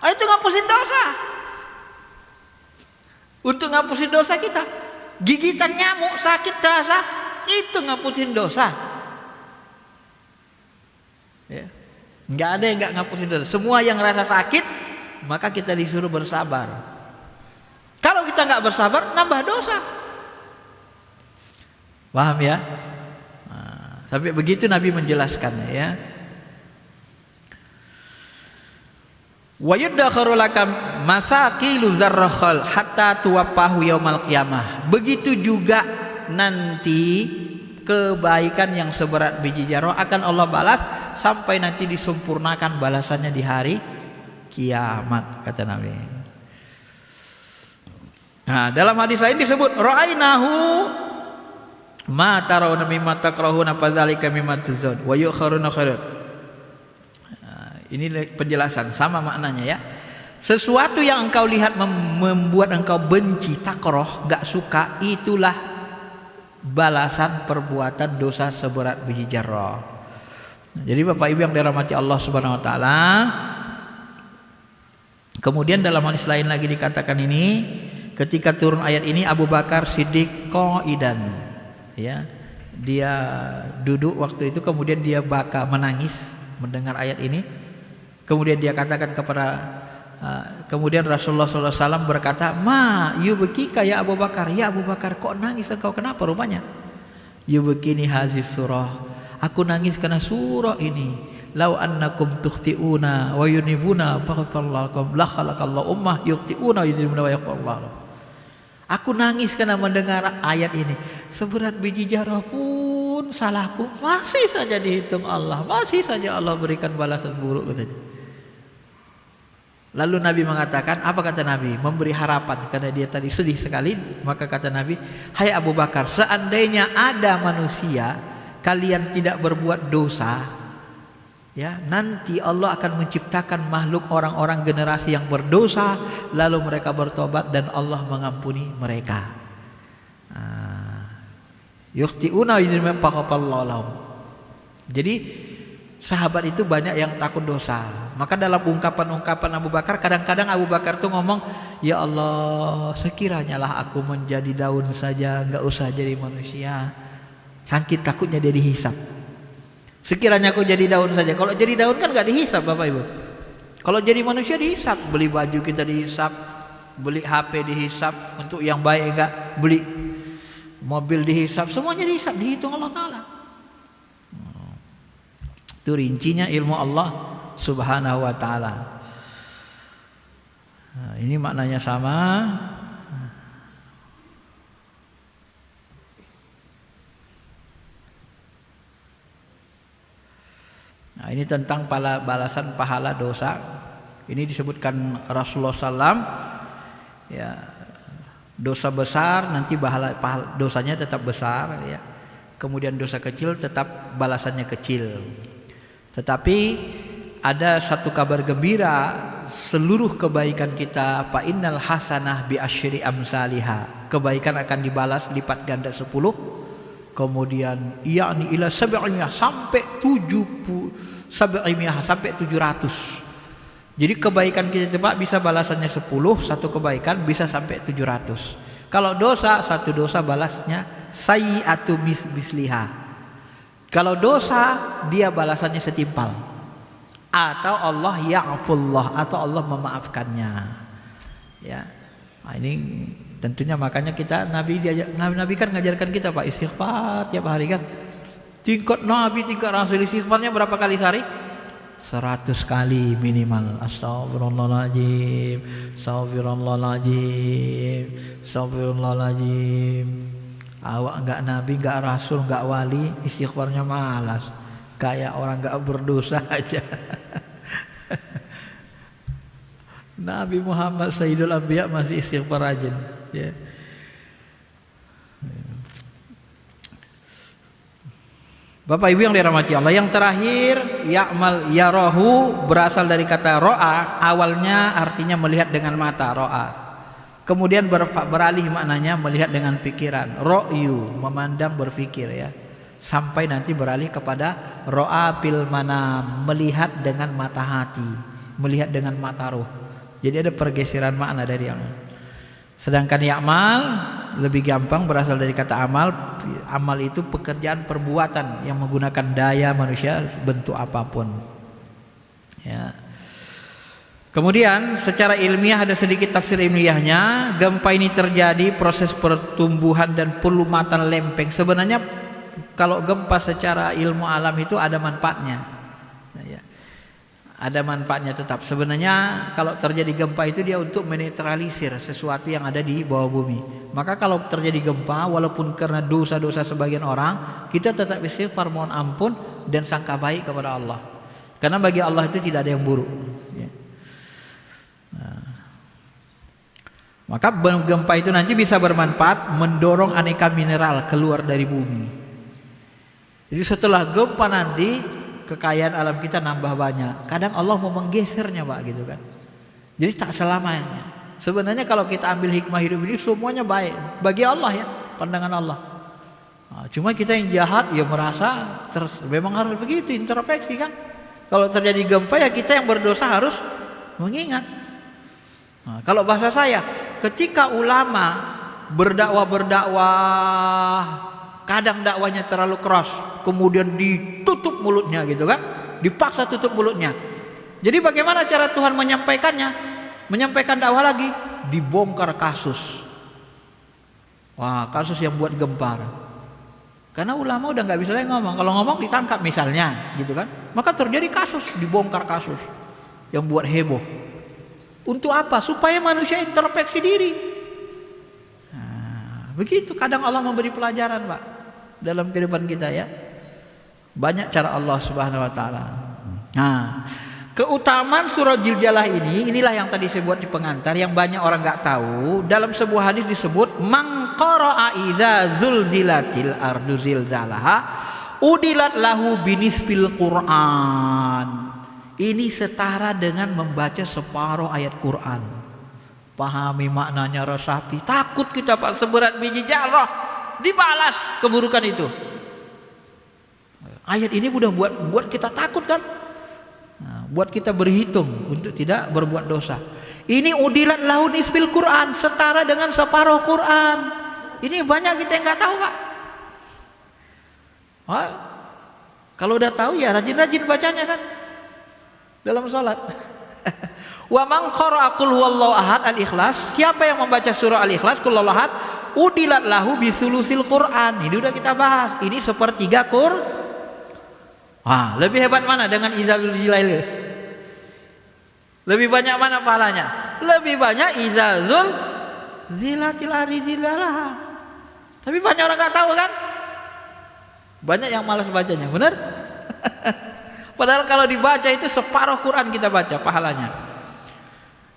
itu ngapusin dosa. Untuk ngapusin dosa kita, gigitan nyamuk sakit terasa, itu ngapusin dosa. Ya. Nggak ada yang nggak ngapusin dosa. Semua yang rasa sakit, maka kita disuruh bersabar. Kalau kita nggak bersabar, nambah dosa. Paham ya? Nah, sampai begitu Nabi menjelaskannya ya. Wa yudakhiru lakam masaqilu zarrahal hatta tuwaffahu yaumal qiyamah. Begitu juga nanti kebaikan yang seberat biji zarrah akan Allah balas sampai nanti disempurnakan balasannya di hari kiamat, kata Nabi. Nah, dalam hadis lain disebut ra'ainahu ma tarawna mimma takrahuna fadzalika mimma tuzad wa yukharuna khairan. Ini penjelasan, sama maknanya ya. Sesuatu yang engkau lihat membuat engkau benci, takrah, enggak suka, itulah balasan perbuatan dosa seberat biji zarrah. Jadi Bapak Ibu yang dirahmati Allah Subhanahu wa taala, kemudian dalam hadis lain lagi dikatakan ini, ketika turun ayat ini Abu Bakar Siddiq qaidan, ya, dia duduk waktu itu, kemudian dia baka menangis mendengar ayat ini. Kemudian dia katakan kepada kemudian Rasulullah SAW berkata, ma yubkika ya Abu Bakar, ya Abu Bakar, kok nangis engkau, kenapa rupanya? Yubkini hazis surah, aku nangis karena surah ini. Lau annakum tukhti'una wa yunibuna faghfirlakum la khalaqallahu ummah yukhti'una wa yunibuna wa yaghfirullah. Aku nangis karena mendengar ayat ini. Seberat biji zarrah pun salahku masih saja dihitung Allah, masih saja Allah berikan balasan buruk, katanya. Lalu Nabi mengatakan, apa kata Nabi? Memberi harapan, karena dia tadi sedih sekali. Maka kata Nabi, hai Abu Bakar, seandainya ada manusia kalian tidak berbuat dosa, Ya, nanti Allah akan menciptakan makhluk orang-orang generasi yang berdosa, lalu mereka bertobat dan Allah mengampuni mereka. Yukhti'una faghfarallahu lahum. Jadi sahabat itu banyak yang takut dosa. Maka dalam ungkapan-ungkapan Abu Bakar, kadang-kadang Abu Bakar tuh ngomong, ya Allah, sekiranya lah aku menjadi daun saja, nggak usah jadi manusia. Saking takutnya dia dihisap. Sekiranya aku jadi daun saja. Kalau jadi daun kan nggak dihisap, Bapak Ibu. Kalau jadi manusia dihisap, beli baju kita dihisap, beli HP dihisap, untuk yang baik enggak, beli mobil dihisap, semuanya dihisap, dihitung Allah Ta'ala. Itu rincinya ilmu Allah Subhanahu wa Ta'ala. Nah, ini maknanya sama. Nah, ini tentang balasan pahala dosa. Ini disebutkan Rasulullah SAW. Ya, dosa besar nanti pahala dosanya tetap besar. Ya. Kemudian dosa kecil tetap balasannya kecil. Tetapi ada satu kabar gembira, seluruh kebaikan kita, fa innal hasanah bi asyri amsalihha. Kebaikan akan dibalas lipat ganda 10. Kemudian yakni ila 700 sampai 700. Jadi kebaikan kita Pak bisa balasannya 10, satu kebaikan bisa sampai 700. Kalau dosa, satu dosa balasnya sayyi'atu misliha. Kalau dosa dia balasannya setimpal. Atau Allah ya'fullah, atau Allah memaafkannya. Ya. Nah, ini tentunya makanya kita Nabi kan ngajarkan kita Pak istighfar tiap hari kan. Tingkat Nabi, tingkat Rasul istighfarnya berapa kali sehari? 100 kali minimal. Astagfirullahaladzim, astagfirullahaladzim, astagfirullahaladzim. Awak enggak Nabi, enggak Rasul, enggak wali, istighfarnya malas. Kayak orang enggak berdosa aja. Nabi Muhammad Sayyidul Anbiya masih istighfar rajin. Ya. Bapak Ibu yang dirahmati Allah, yang terakhir ya'mal yarahu berasal dari kata ro'a, awalnya artinya melihat dengan mata, ro'a. Kemudian beralih maknanya melihat dengan pikiran, ro'yu, memandang, berpikir ya. Sampai nanti beralih kepada ro'a bil manam, melihat dengan mata hati, melihat dengan mata ruh. Jadi ada pergeseran makna dari yang. Sedangkan ya'mal lebih gampang, berasal dari kata amal. Amal itu pekerjaan perbuatan yang menggunakan daya manusia bentuk apapun. Ya. Kemudian secara ilmiah ada sedikit tafsir ilmiahnya. Gempa ini terjadi proses pertumbuhan dan pelumatan lempeng. Sebenarnya kalau gempa secara ilmu alam itu ada manfaatnya. Ya. Ada manfaatnya tetap. Sebenarnya kalau terjadi gempa itu dia untuk menetralisir sesuatu yang ada di bawah bumi. Maka kalau terjadi gempa, walaupun karena dosa-dosa sebagian orang, kita tetap istighfar, mohon ampun dan sangka baik kepada Allah. Karena bagi Allah itu tidak ada yang buruk. Ya. Nah. Maka gempa itu nanti bisa bermanfaat mendorong aneka mineral keluar dari bumi. Jadi setelah gempa nanti kekayaan alam kita nambah banyak. Kadang Allah mau menggesernya Pak gitu kan. Jadi tak selamanya. Sebenarnya kalau kita ambil hikmah hidup ini semuanya baik bagi Allah ya, pandangan Allah. Nah, cuma kita yang jahat ya merasa memang harus begitu, introspeksi kan. Kalau terjadi gempa ya kita yang berdosa harus mengingat. Nah, kalau bahasa saya, ketika ulama berdakwah kadang dakwanya terlalu keras, kemudian ditutup mulutnya gitu kan, dipaksa tutup mulutnya. Jadi bagaimana cara Tuhan menyampaikannya? Menyampaikan dakwah lagi, dibongkar kasus. Wah, kasus yang buat gempar. Karena ulama udah nggak bisa lagi ngomong. Kalau ngomong ditangkap misalnya, gitu kan? Maka terjadi kasus, dibongkar kasus yang buat heboh. Untuk apa? Supaya manusia introspeksi diri. Nah, begitu kadang Allah memberi pelajaran, Pak, dalam kehidupan kita ya. Banyak cara Allah Subhanahu wa taala. Nah, keutamaan surah Zilzalah inilah yang tadi saya buat di pengantar yang banyak orang nggak tahu. Dalam sebuah hadis disebut man qara'a idza zulzilatil ardu zilzalaha, Udilat lahu binisbil Quran. Ini setara dengan membaca separuh ayat Quran. Pahami maknanya, resapi. Takut kita Pak, seberat biji jarrah, dibalas keburukan itu. Ayat ini udah buat kita takut kan? Nah, buat kita berhitung untuk tidak berbuat dosa. Ini udilat lahu nisbil Quran, setara dengan separuh Quran. Ini banyak kita yang nggak tahu Pak. Kalau udah tahu ya rajin-rajin bacanya kan dalam sholat. Wa man qara'a qul huwallahu ahad al-ikhlas, siapa yang membaca surah al-ikhlas qul huwallahu ahad, udilat lahu bisulusil Quran. Ini udah kita bahas. Ini sepertiga lebih hebat mana dengan idza zulzilatil? Lebih banyak mana pahalanya? Lebih banyak idza zulzilatil ardi zilzalaha. Tapi banyak orang nggak tahu kan? Banyak yang malas bacanya, benar? Padahal kalau dibaca itu separuh Quran kita baca pahalanya.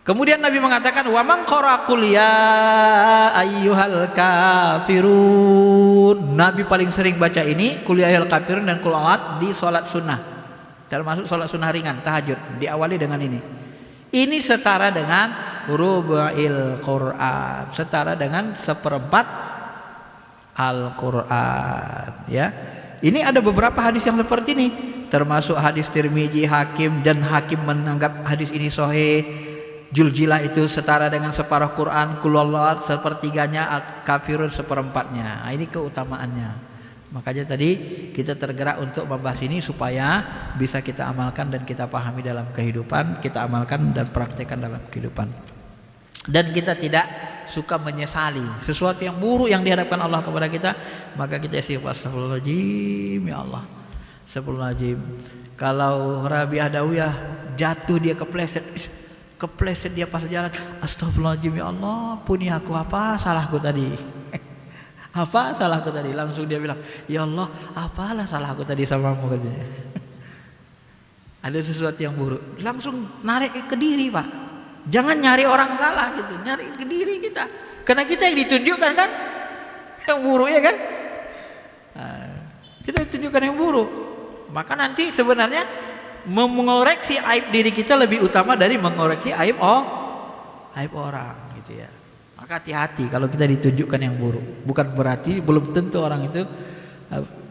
Kemudian Nabi mengatakan, wa man qara'a qul ya ayyuhal kafirun. Nabi paling sering baca ini, qul ya ayyuhal kafirun dan qul a'udzu di salat sunnah. Termasuk salat sunnah ringan, tahajud, diawali dengan ini. Ini setara dengan rubu'il Quran, setara dengan seperempat Al-Quran, ya. Ini ada beberapa hadis yang seperti ini, termasuk hadis Tirmizi, Hakim, dan Hakim menganggap hadis ini sahih. Juljilah itu setara dengan separuh Quran, qul huwallahu sepertiganya, kafirun seperempatnya. Nah, ini keutamaannya. Makanya tadi kita tergerak untuk membahas ini supaya bisa kita amalkan dan kita pahami dalam kehidupan, kita amalkan dan praktekkan dalam kehidupan. Dan kita tidak suka menyesali sesuatu yang buruk yang dihadapkan Allah kepada kita, maka kita istighfar, astagfirullahaladzim, ya Allah, astagfirullahaladzim. Kalau Rabi Adawiyah jatuh, dia kepleset dia pas jalan, astagfirullahaladzim, ya Allah, puni aku, apa salahku tadi? Apa salahku tadi? Langsung dia bilang, ya Allah, apalah salahku tadi samamu, katanya. Ada sesuatu yang buruk, langsung narik ke diri Pak. Jangan nyari orang salah gitu, nyari ke diri kita. Karena kita yang ditunjukkan kan yang buruk, ya kan? Kita ditunjukkan yang buruk. Maka nanti sebenarnya mengoreksi aib diri kita lebih utama dari mengoreksi aib orang gitu ya. Maka hati-hati kalau kita ditunjukkan yang buruk. Bukan berarti belum tentu orang itu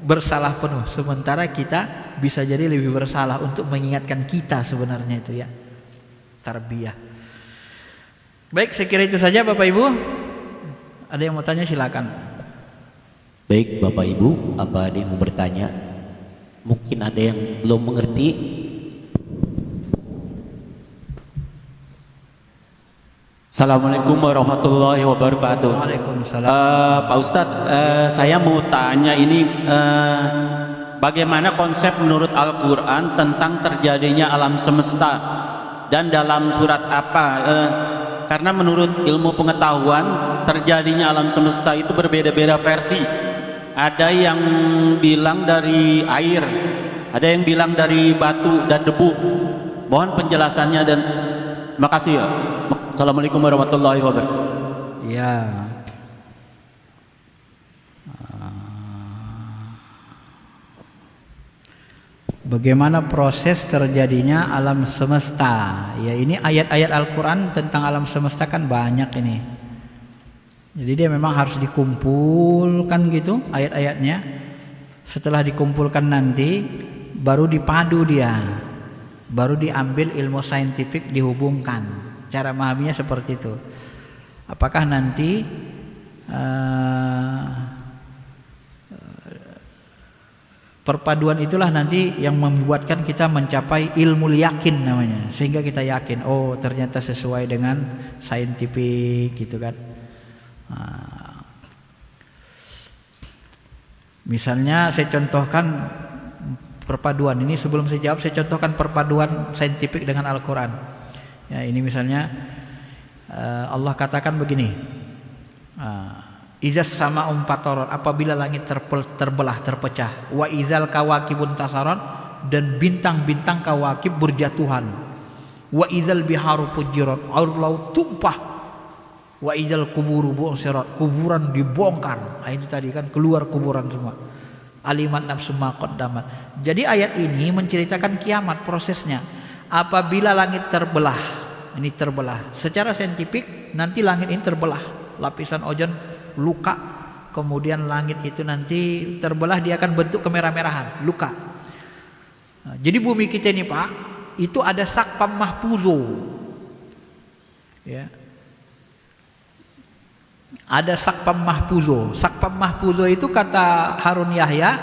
bersalah penuh. Sementara kita bisa jadi lebih bersalah untuk mengingatkan kita sebenarnya itu ya. Tarbiyah. Baik, saya kira itu saja Bapak Ibu. Ada yang mau tanya silakan. Baik Bapak Ibu, apa ada yang mau bertanya? Mungkin ada yang belum mengerti. Assalamualaikum warahmatullahi wabarakatuh. Waalaikumsalam. Pak Ustadz, saya mau tanya ini, bagaimana konsep menurut Al-Quran tentang terjadinya alam semesta dan dalam surat apa? Karena menurut ilmu pengetahuan terjadinya alam semesta itu berbeda-beda versi. Ada yang bilang dari air, ada yang bilang dari batu dan debu. Mohon penjelasannya dan makasih ya. Assalamualaikum warahmatullahi wabarakatuh. Ya. Bagaimana proses terjadinya alam semesta? Ya, ini ayat-ayat Al-Quran tentang alam semesta kan banyak ini. Jadi dia memang harus dikumpulkan gitu ayat-ayatnya. Setelah dikumpulkan nanti baru dipadu dia, baru diambil ilmu saintifik dihubungkan. Cara memahaminya seperti itu. Apakah nanti perpaduan itulah nanti yang membuatkan kita mencapai ilmu yakin namanya, sehingga kita yakin, oh ternyata sesuai dengan saintifik gitu kan. Misalnya saya contohkan perpaduan ini, sebelum saya jawab saya contohkan perpaduan saintifik dengan Al-Quran. Ya, ini misalnya Allah katakan begini, izas sama umpatorot, apabila langit terbelah terpecah, wa izal kawakibun tasaron, dan bintang-bintang kawakib berjatuhan, wa izal biharu fujirat, air laut tumpah, wa izal kuburu bu'sirat, kuburan dibongkar. Nah, itu tadi kan keluar kuburan semua. alimat nafsu ma qaddamat. Jadi ayat ini menceritakan kiamat prosesnya. Apabila langit terbelah, ini terbelah. Secara saintifik nanti langit ini terbelah, lapisan ozon luka, kemudian langit itu nanti terbelah, dia akan bentuk kemerah-merahan, luka. Nah, jadi bumi kita ini Pak, itu ada sakpam mahfuzo. Ya. Ada sakpam mahfuzo. Sakpam mahfuzo itu kata Harun Yahya,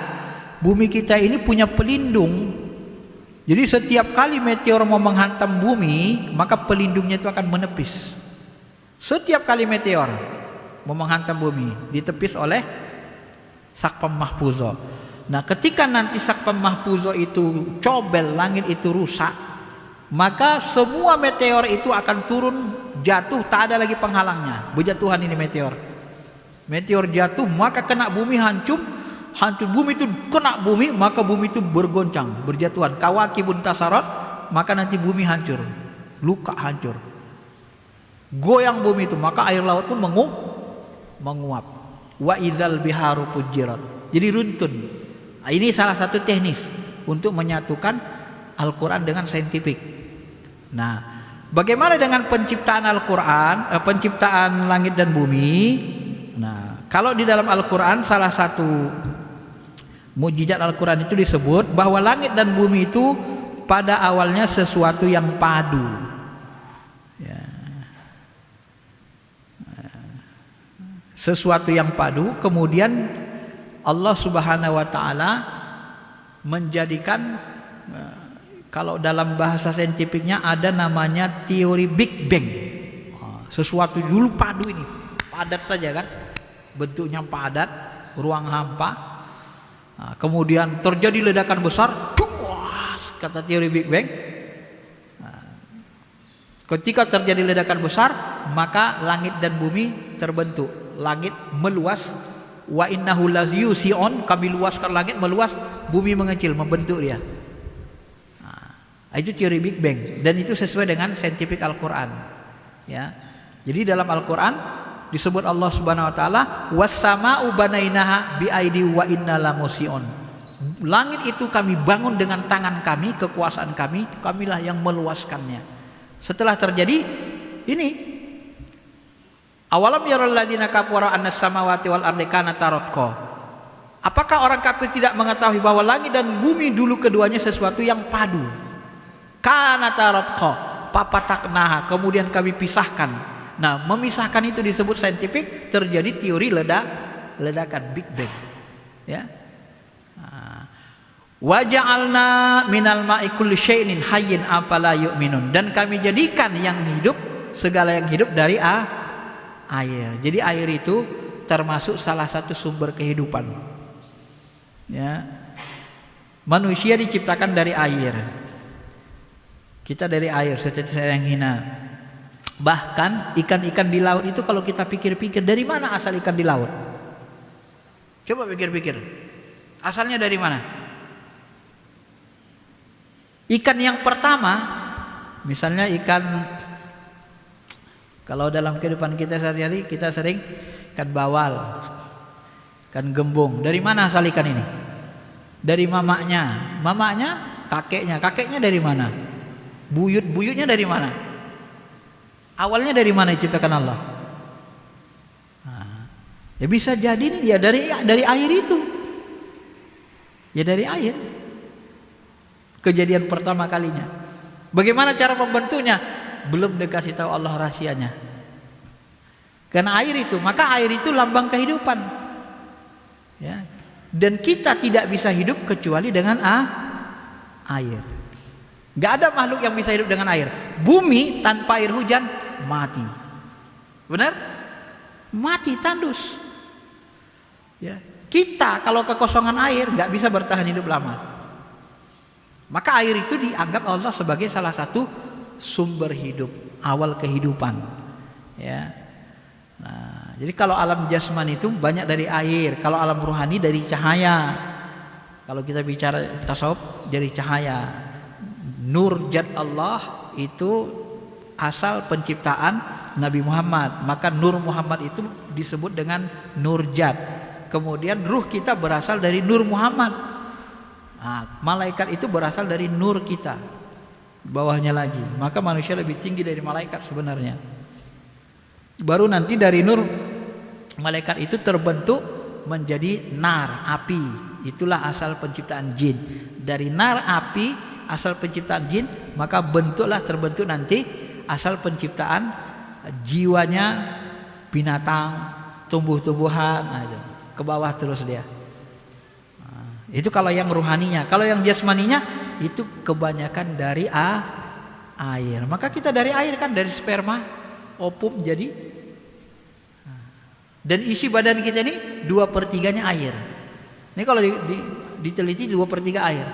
bumi kita ini punya pelindung. Jadi setiap kali meteor mau menghantam bumi, maka pelindungnya itu akan menepis. Setiap kali meteor mau menghantam bumi, ditepis oleh sakpam mahfuzo. Nah, ketika nanti sakpam mahfuzo itu cobel, langit itu rusak, maka semua meteor itu akan turun, jatuh, tak ada lagi penghalangnya. Berjatuhan ini meteor. Meteor jatuh, maka kena bumi, hancur bumi itu, kena bumi, maka bumi itu bergoncang, berjatuhan. Kawakibun tasarat, maka nanti bumi hancur, luka hancur. Goyang bumi itu, maka air laut pun menguap. Wa idzal biharu fujirat. Jadi runtun. Nah, ini salah satu teknis untuk menyatukan Al-Quran dengan saintifik. Nah, bagaimana dengan penciptaan Al-Quran, penciptaan langit dan bumi? Nah, kalau di dalam Al-Quran salah satu mukjizat Al-Quran itu disebut bahwa langit dan bumi itu pada awalnya sesuatu yang padu. Ya. Sesuatu yang padu, kemudian Allah Subhanahu wa taala menjadikan, kalau dalam bahasa saintifiknya ada namanya teori Big Bang. Sesuatu dulu padu ini, padat saja kan, bentuknya padat, ruang hampa. Nah, kemudian terjadi ledakan besar, kata teori Big Bang. Nah, ketika terjadi ledakan besar, maka langit dan bumi terbentuk. Langit meluas, wa innahu lazyusion, kami luaskan langit, meluas, bumi mengecil, membentuk dia. Itu teori Big Bang, dan itu sesuai dengan saintifik Al-Quran. Ya, jadi dalam Al-Quran disebut Allah Subhanahu Wa Taala was-sama'u banainaha bi'aidi wa inna lamusion. Langit itu kami bangun dengan tangan kami, kekuasaan kami, kamilah yang meluaskannya. Setelah terjadi ini, awalam yaral ladzina kafaru annas samawati wal ardi kanata ratqa. Apakah orang kafir tidak mengetahui bahwa langit dan bumi dulu keduanya sesuatu yang padu? Kanata ratqa, papataknaha, kemudian kami pisahkan. Nah, memisahkan itu disebut saintifik, terjadi teori ledakan Big Bang. Ya. Wa ja'alna minal ma'i kulli syai'in hayyin afala yu'minun, dan kami jadikan yang hidup, segala yang hidup dari air. Jadi air itu termasuk salah satu sumber kehidupan. Ya. Manusia diciptakan dari air. Kita dari air, setetes yang hina. Bahkan ikan-ikan di laut itu kalau kita pikir-pikir, dari mana asal ikan di laut? Coba pikir-pikir. Asalnya dari mana? Ikan yang pertama, misalnya ikan, kalau dalam kehidupan kita sehari-hari kita sering ikan bawal, ikan gembung. Dari mana asal ikan ini? Dari mamaknya. Mamaknya kakeknya. Kakeknya dari mana? Buyutnya dari mana? Awalnya dari mana diciptakan Allah? Nah, ya bisa jadi nih ya dari air itu. Ya dari air. Kejadian pertama kalinya. Bagaimana cara membentuknya? Belum dikasih tahu Allah rahasianya. Karena air itu, maka air itu lambang kehidupan. Ya. Dan kita tidak bisa hidup kecuali dengan air. Gak ada makhluk yang bisa hidup dengan air. Bumi tanpa air hujan mati. Benar? Mati, tandus. Ya. Kita kalau kekosongan air gak bisa bertahan hidup lama. Maka air itu dianggap Allah sebagai salah satu sumber hidup, awal kehidupan. Ya. Nah, jadi kalau alam jasmani itu banyak dari air, kalau alam ruhani dari cahaya. Kalau kita bicara tasawuf dari cahaya. Nur Jad Allah itu asal penciptaan Nabi Muhammad, maka Nur Muhammad itu disebut dengan Nur Jad. Kemudian ruh kita berasal dari nur Muhammad. Nah, malaikat itu berasal dari nur kita. Bawahnya lagi. Maka manusia lebih tinggi dari malaikat sebenarnya. Baru nanti dari nur malaikat itu terbentuk menjadi nar, api. Itulah asal penciptaan jin. Dari nar, api, asal penciptaan jin, maka terbentuk nanti asal penciptaan jiwanya binatang, tumbuh-tumbuhan, ke bawah terus dia. Itu kalau yang ruhaninya. Kalau yang jasmaninya itu kebanyakan dari air. Maka kita dari air kan, dari sperma, ovum jadi. Dan isi badan kita ini 2/3-nya air. Ini kalau diteliti 2/3 air.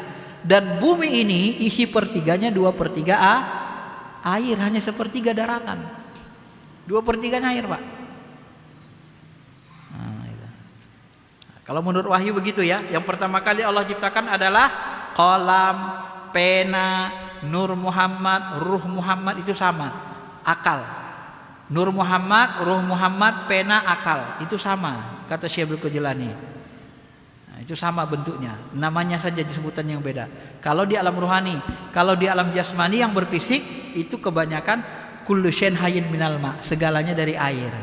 Dan bumi ini isi 1/3-nya 2/3 air, hanya 1/3 daratan. 2/3-nya air, Pak. Kalau menurut wahyu begitu ya. Yang pertama kali Allah ciptakan adalah qalam, pena, nur Muhammad, ruh Muhammad, itu sama. Akal. Nur Muhammad, ruh Muhammad, pena, akal, itu sama, kata Syekh Abdul Qadir. Nah, itu sama bentuknya. Namanya saja sebutan yang beda. Kalau di alam ruhani, kalau di alam jasmani yang berfisik itu kebanyakan kullu syai'in hayyin minal ma, segalanya dari air.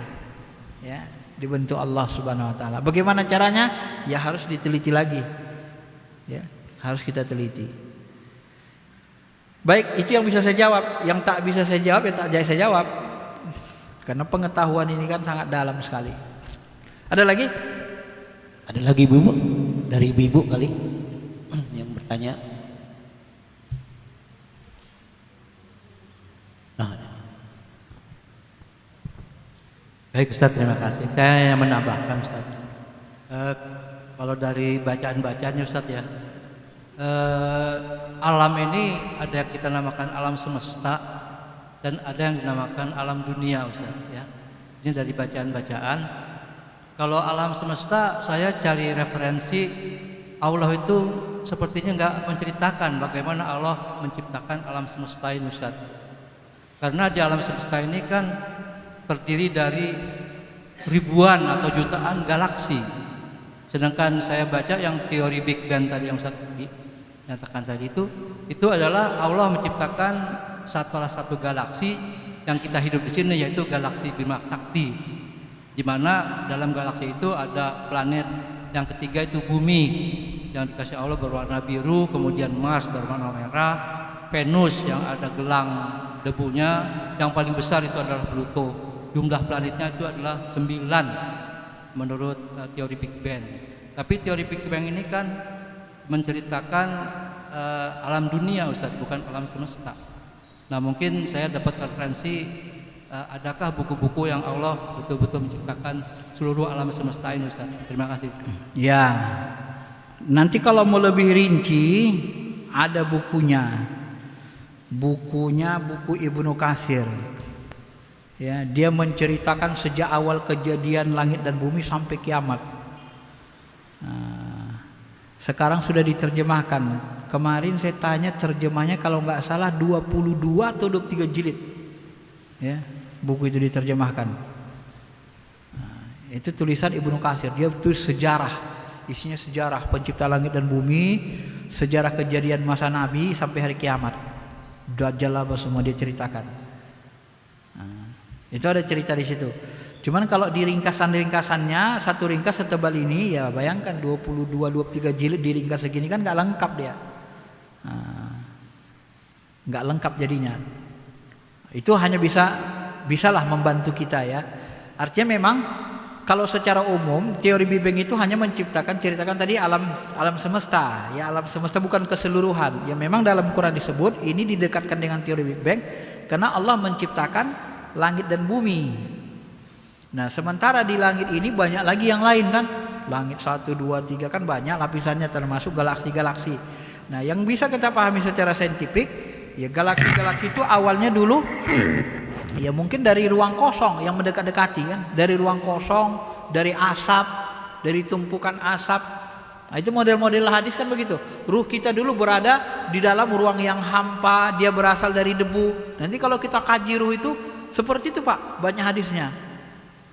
Ya. Dibentuk Allah Subhanahu wa taala. Bagaimana caranya? Ya harus diteliti lagi. Ya, harus kita teliti. Baik, itu yang bisa saya jawab. Yang tak bisa saya jawab ya tak saya jawab. Karena pengetahuan ini kan sangat dalam sekali. Ada lagi? Ada lagi Bu? Dari Ibu kali yang bertanya. Baik Ustaz, terima kasih. Saya yang menambahkan Ustaz. Kalau dari bacaan-bacaannya Ustaz ya, alam ini ada yang kita namakan alam semesta dan ada yang dinamakan alam dunia Ustaz ya. Ini dari bacaan-bacaan. Kalau alam semesta saya cari referensi, Allah itu sepertinya nggak menceritakan bagaimana Allah menciptakan alam semesta ini Ustaz. Karena di alam semesta ini kan terdiri dari ribuan atau jutaan galaksi. Sedangkan saya baca yang teori Big Bang tadi yang Ustaz nyatakan tadi itu adalah Allah menciptakan salah satu galaksi yang kita hidup di sini, yaitu galaksi Bima Sakti, di mana dalam galaksi itu ada planet yang ketiga itu bumi yang dikasih Allah berwarna biru, kemudian Mars berwarna merah, Venus yang ada gelang debunya, yang paling besar itu adalah Pluto. Jumlah planetnya itu adalah 9 menurut teori Big Bang. Tapi teori Big Bang ini kan menceritakan alam dunia Ustaz, bukan alam semesta. Nah mungkin saya dapat referensi, adakah buku-buku yang Allah betul-betul menciptakan seluruh alam semesta ini Ustaz? Terima kasih Ustaz. Ya, nanti kalau mau lebih rinci ada bukunya. Buku Ibnu Katsir. Ya, dia menceritakan sejak awal kejadian langit dan bumi sampai kiamat. Nah, sekarang sudah diterjemahkan. Kemarin saya tanya terjemahnya kalau nggak salah 22 atau 23 jilid. Ya, buku itu diterjemahkan. Nah, itu tulisan Ibnu Katsir. Dia tulis sejarah, isinya sejarah pencipta langit dan bumi, sejarah kejadian masa Nabi sampai hari kiamat. Dajjal apa semua dia ceritakan. Itu ada cerita di situ. Cuman kalau di ringkasannya, satu ringkas setebal ini, ya bayangkan 22-23 jilid diringkas segini kan nggak lengkap dia. Nggak lengkap jadinya. Itu hanya bisalah membantu kita ya. Artinya memang kalau secara umum teori Big Bang itu hanya ceritakan tadi alam semesta, ya alam semesta bukan keseluruhan. Ya memang dalam Quran disebut ini didekatkan dengan teori Big Bang karena Allah menciptakan langit dan bumi. Nah sementara di langit ini banyak lagi yang lain kan. Langit 1, 2, 3 kan banyak lapisannya termasuk galaksi-galaksi. Nah yang bisa kita pahami secara saintifik, ya galaksi-galaksi itu awalnya dulu ya mungkin dari ruang kosong yang mendekat-dekati kan. Dari ruang kosong, dari asap, dari tumpukan asap. Nah, itu model-model hadis kan begitu. Ruh kita dulu berada di dalam ruang yang hampa, dia berasal dari debu. Nanti kalau kita kaji ruh itu seperti itu Pak, banyak hadisnya.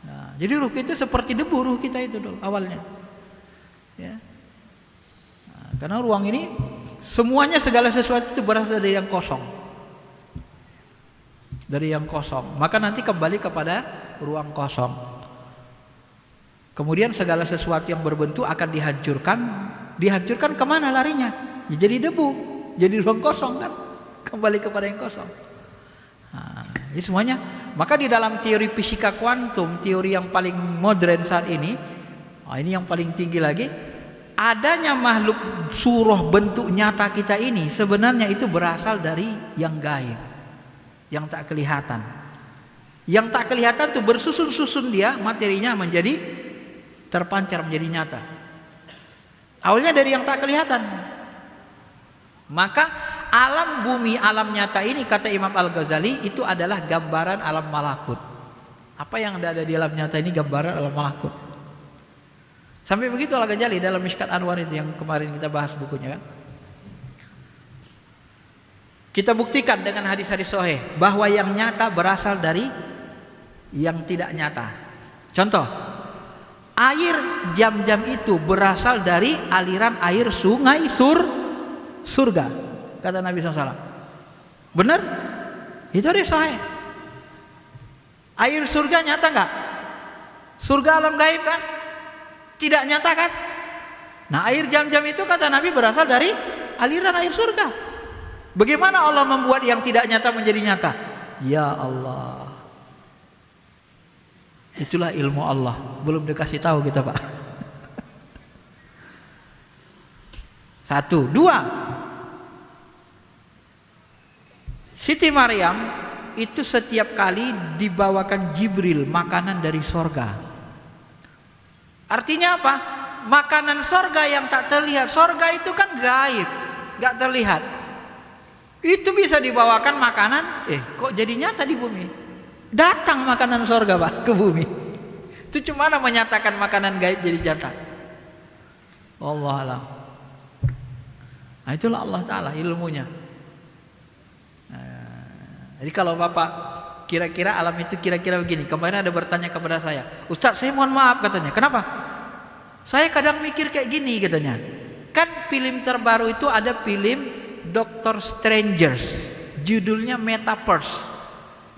Nah, jadi ruh kita seperti debu, ruh kita itu dulu awalnya. Karena ruang ini semuanya segala sesuatu itu berasal dari yang kosong. Dari yang kosong. Maka nanti kembali kepada ruang kosong. Kemudian segala sesuatu yang berbentuk akan dihancurkan. Dihancurkan kemana larinya? Ya jadi debu, jadi ruang kosong kan? Kembali kepada yang kosong. Nah, ini semuanya. Maka di dalam teori fisika kuantum, teori yang paling modern saat ini, ini yang paling tinggi lagi, adanya makhluk surah bentuk nyata kita ini sebenarnya itu berasal dari yang gaib, yang tak kelihatan. Yang tak kelihatan itu bersusun-susun dia materinya menjadi terpancar menjadi nyata. Awalnya dari yang tak kelihatan. Maka alam bumi, alam nyata ini kata Imam Al-Ghazali itu adalah gambaran alam malakut. Apa yang ada di alam nyata ini gambaran alam malakut. Sampai begitu Al-Ghazali dalam Mishkat Anwar itu yang kemarin kita bahas bukunya kan. Kita buktikan dengan hadis-hadis sahih bahwa yang nyata berasal dari yang tidak nyata. Contoh, air jam-jam itu berasal dari aliran air sungai surga, kata Nabi SAW. Benar? Itu ada sahih. Air surga nyata nggak? Surga alam gaib kan? Tidak nyata kan? Nah, air jam-jam itu kata Nabi berasal dari aliran air surga. Bagaimana Allah membuat yang tidak nyata menjadi nyata? Ya Allah. Itulah ilmu Allah. Belum dikasih tahu kita, Pak. Satu, dua. Siti Maryam itu setiap kali dibawakan Jibril makanan dari sorga. Artinya apa? Makanan sorga yang tak terlihat. Sorga itu kan gaib, gak terlihat. Itu bisa dibawakan makanan. Kok jadi nyata di bumi? Datang makanan sorga, Pak, ke bumi. Itu cuma menyatakan makanan gaib jadi nyata. Allah alam. Nah, itulah Allah Ta'ala ilmunya. Jadi kalau Bapak kira-kira alam itu kira-kira begini. Kemarin ada bertanya kepada saya, Ustaz saya mohon maaf katanya. Kenapa? Saya kadang mikir kayak gini katanya. Kan film terbaru itu ada film Doctor Strangers, judulnya Metaverse,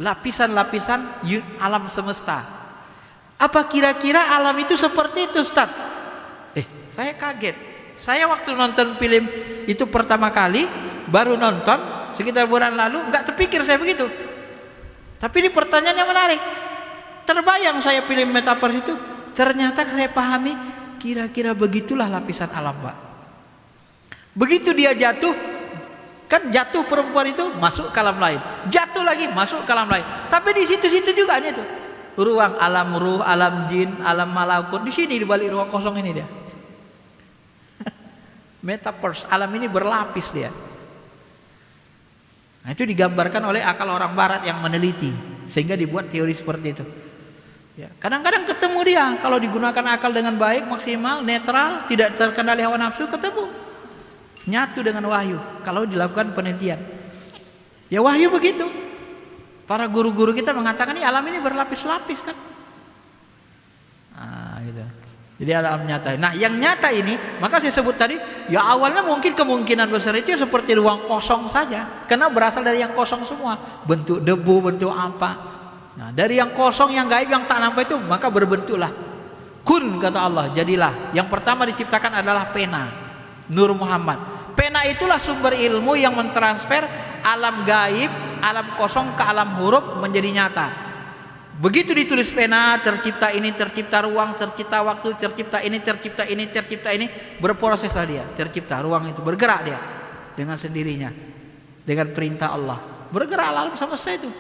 lapisan-lapisan alam semesta. Apa kira-kira alam itu seperti itu, Ustaz? Saya kaget. Saya waktu nonton film itu pertama kali, baru nonton sekitar bulan lalu, nggak terpikir saya begitu. Tapi ini pertanyaannya menarik. Terbayang saya film Metaverse itu, ternyata saya pahami kira-kira begitulah lapisan alam, Pak. Begitu dia jatuh, kan jatuh perempuan itu masuk ke alam lain, jatuh lagi masuk ke alam lain. Tapi di situ-situ juga nih tuh ruang alam ruh, alam jin, alam malakut. Di sini di balik ruang kosong ini dia. Metaverse, alam ini berlapis dia. Nah, itu digambarkan oleh akal orang barat yang meneliti sehingga dibuat teori seperti itu. Ya, kadang-kadang ketemu dia kalau digunakan akal dengan baik, maksimal, netral, tidak terkendali hawa nafsu, ketemu nyatu dengan wahyu kalau dilakukan penelitian. Ya wahyu begitu. Para guru-guru kita mengatakan ini alam ini berlapis-lapis kan. Nah, gitu. Jadi alam nyata. Nah, yang nyata ini, maka saya sebut tadi, ya awalnya mungkin kemungkinan besar itu seperti ruang kosong saja, karena berasal dari yang kosong semua, bentuk debu, bentuk apa. Nah, dari yang kosong, yang gaib, yang tak nampak itu, maka berbentuklah. Kun kata Allah, jadilah. Yang pertama diciptakan adalah pena, Nur Muhammad. Pena itulah sumber ilmu yang mentransfer alam gaib, alam kosong ke alam huruf menjadi nyata. Begitu ditulis pena, tercipta ini, tercipta ruang, tercipta waktu, tercipta ini, tercipta ini, tercipta ini, berproseslah dia, tercipta ruang itu, bergerak dia dengan sendirinya, dengan perintah Allah, bergerak alam semesta itu.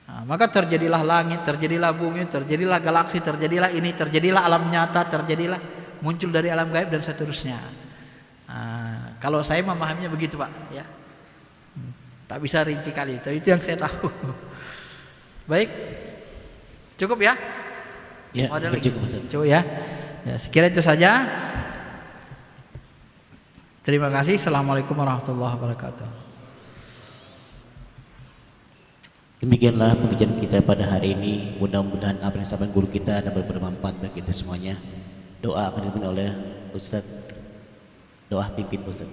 Nah, maka terjadilah langit, terjadilah bumi, terjadilah galaksi, terjadilah ini, terjadilah alam nyata, terjadilah muncul dari alam gaib dan seterusnya. Nah, kalau saya memahaminya begitu, Pak, ya. Tak bisa rinci kali, itu yang saya tahu. Baik, cukup ya? Ya, cukup. Cukup ya. Ya, sekiranya itu saja. Terima kasih. Assalamualaikum warahmatullahi wabarakatuh. Demikianlah pengajian kita pada hari ini. Mudah-mudahan apa yang disampaikan guru kita dapat bermanfaat bagi kita semuanya. Doa akan dipimpin oleh Ustaz Doa pipit Ustaz.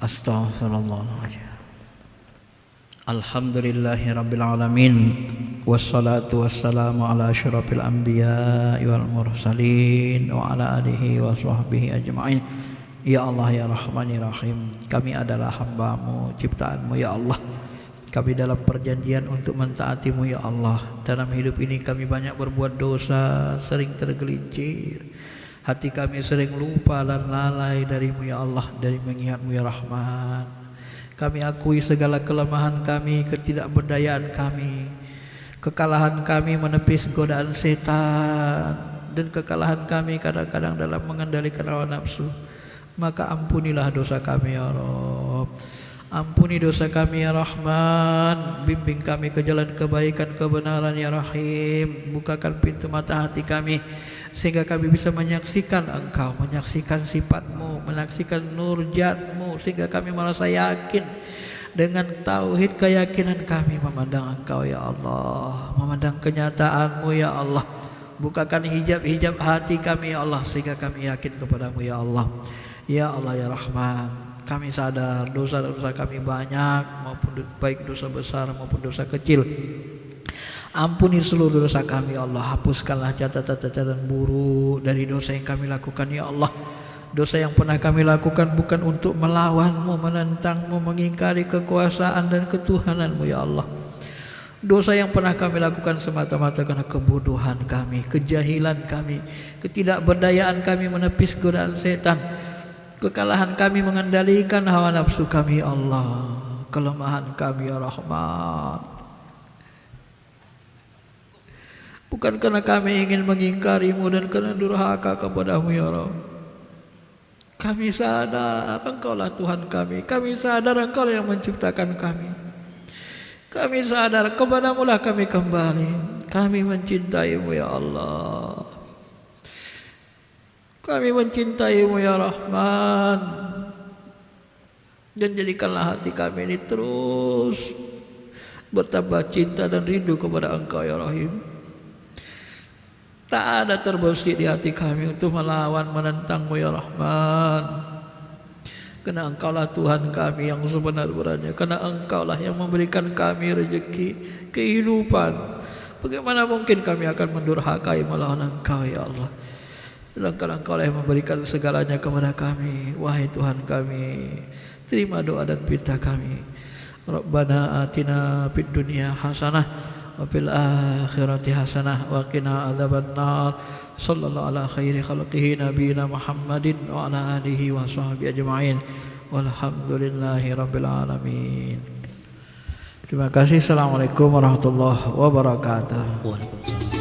Astaghfirullahaladzim. Alhamdulillahirabbil alamin, wassalatu wassalamu ala asyrafil anbiya wal mursalin wa ala alihi wa sahbihi ajma'in. Ya Allah ya Rahman ya Rahim, kami adalah hamba-Mu, ciptaan-Mu ya Allah. Kami dalam perjanjian untuk mentaati-Mu ya Allah. Dalam hidup ini kami banyak berbuat dosa, sering tergelincir. Hati kami sering lupa dan lalai dari-Mu ya Allah, dari mengingat-Mu ya Rahman. Kami akui segala kelemahan kami, ketidakberdayaan kami, kekalahan kami menepis godaan setan, dan kekalahan kami kadang-kadang dalam mengendalikan hawa nafsu. Maka ampunilah dosa kami ya Rabb. Ampuni dosa kami ya Rahman. Bimbing kami ke jalan kebaikan, kebenaran ya Rahim. Bukakan pintu mata hati kami sehingga kami bisa menyaksikan Engkau, menyaksikan sifat-Mu, menyaksikan nur zat-Mu, sehingga kami merasa yakin dengan tauhid keyakinan kami memandang Engkau ya Allah, memandang kenyataan-Mu ya Allah. Bukakan hijab-hijab hati kami ya Allah, sehingga kami yakin kepadamu ya Allah. Ya Allah ya Rahman, kami sadar dosa-dosa kami banyak, maupun baik dosa besar maupun dosa kecil. Ampuni seluruh dosa kami ya Allah. Hapuskanlah catatan-catatan buruk dari dosa yang kami lakukan ya Allah. Dosa yang pernah kami lakukan bukan untuk melawan-Mu, menentang-Mu, mengingkari kekuasaan dan ketuhanan-Mu ya Allah. Dosa yang pernah kami lakukan semata-mata karena kebodohan kami, kejahilan kami, ketidakberdayaan kami menepis godaan setan, kekalahan kami mengendalikan hawa nafsu kami ya Allah, kelemahan kami ya Rahman. Bukan karena kami ingin mengingkari-Mu dan karena durhaka kepada-Mu ya Rabb. Kami sadar Engkaulah Tuhan kami. Kami sadar Engkaulah yang menciptakan kami. Kami sadar kepada-Mu lah kami kembali. Kami mencintai-Mu ya Allah. Kami mencintai-Mu ya Rahman. Dan jadikanlah hati kami ini terus bertambah cinta dan rindu kepada Engkau ya Rahim. Tak ada terbersih di hati kami untuk melawan, menentang-Mu ya Rahman. Karena Engkaulah Tuhan kami yang sebenar-benarnya. Karena Engkaulah yang memberikan kami rezeki, kehidupan. Bagaimana mungkin kami akan mendurhakai melawan Engkau ya Allah? Sedangkan Engkaulah yang memberikan segalanya kepada kami. Wahai Tuhan kami, terima doa dan pinta kami. Rabbana atina fid dunya hasanah wa fil akhirati hasanah wa qina adzabannar. Sallallahu ala khairi khalqihi nabiyina Muhammadin wa ala alihi wa sahbihi ajma'in. Walhamdulillahi rabbil alamin. Terima kasih. Assalamualaikum warahmatullahi wabarakatuh. Waalaikumsalam.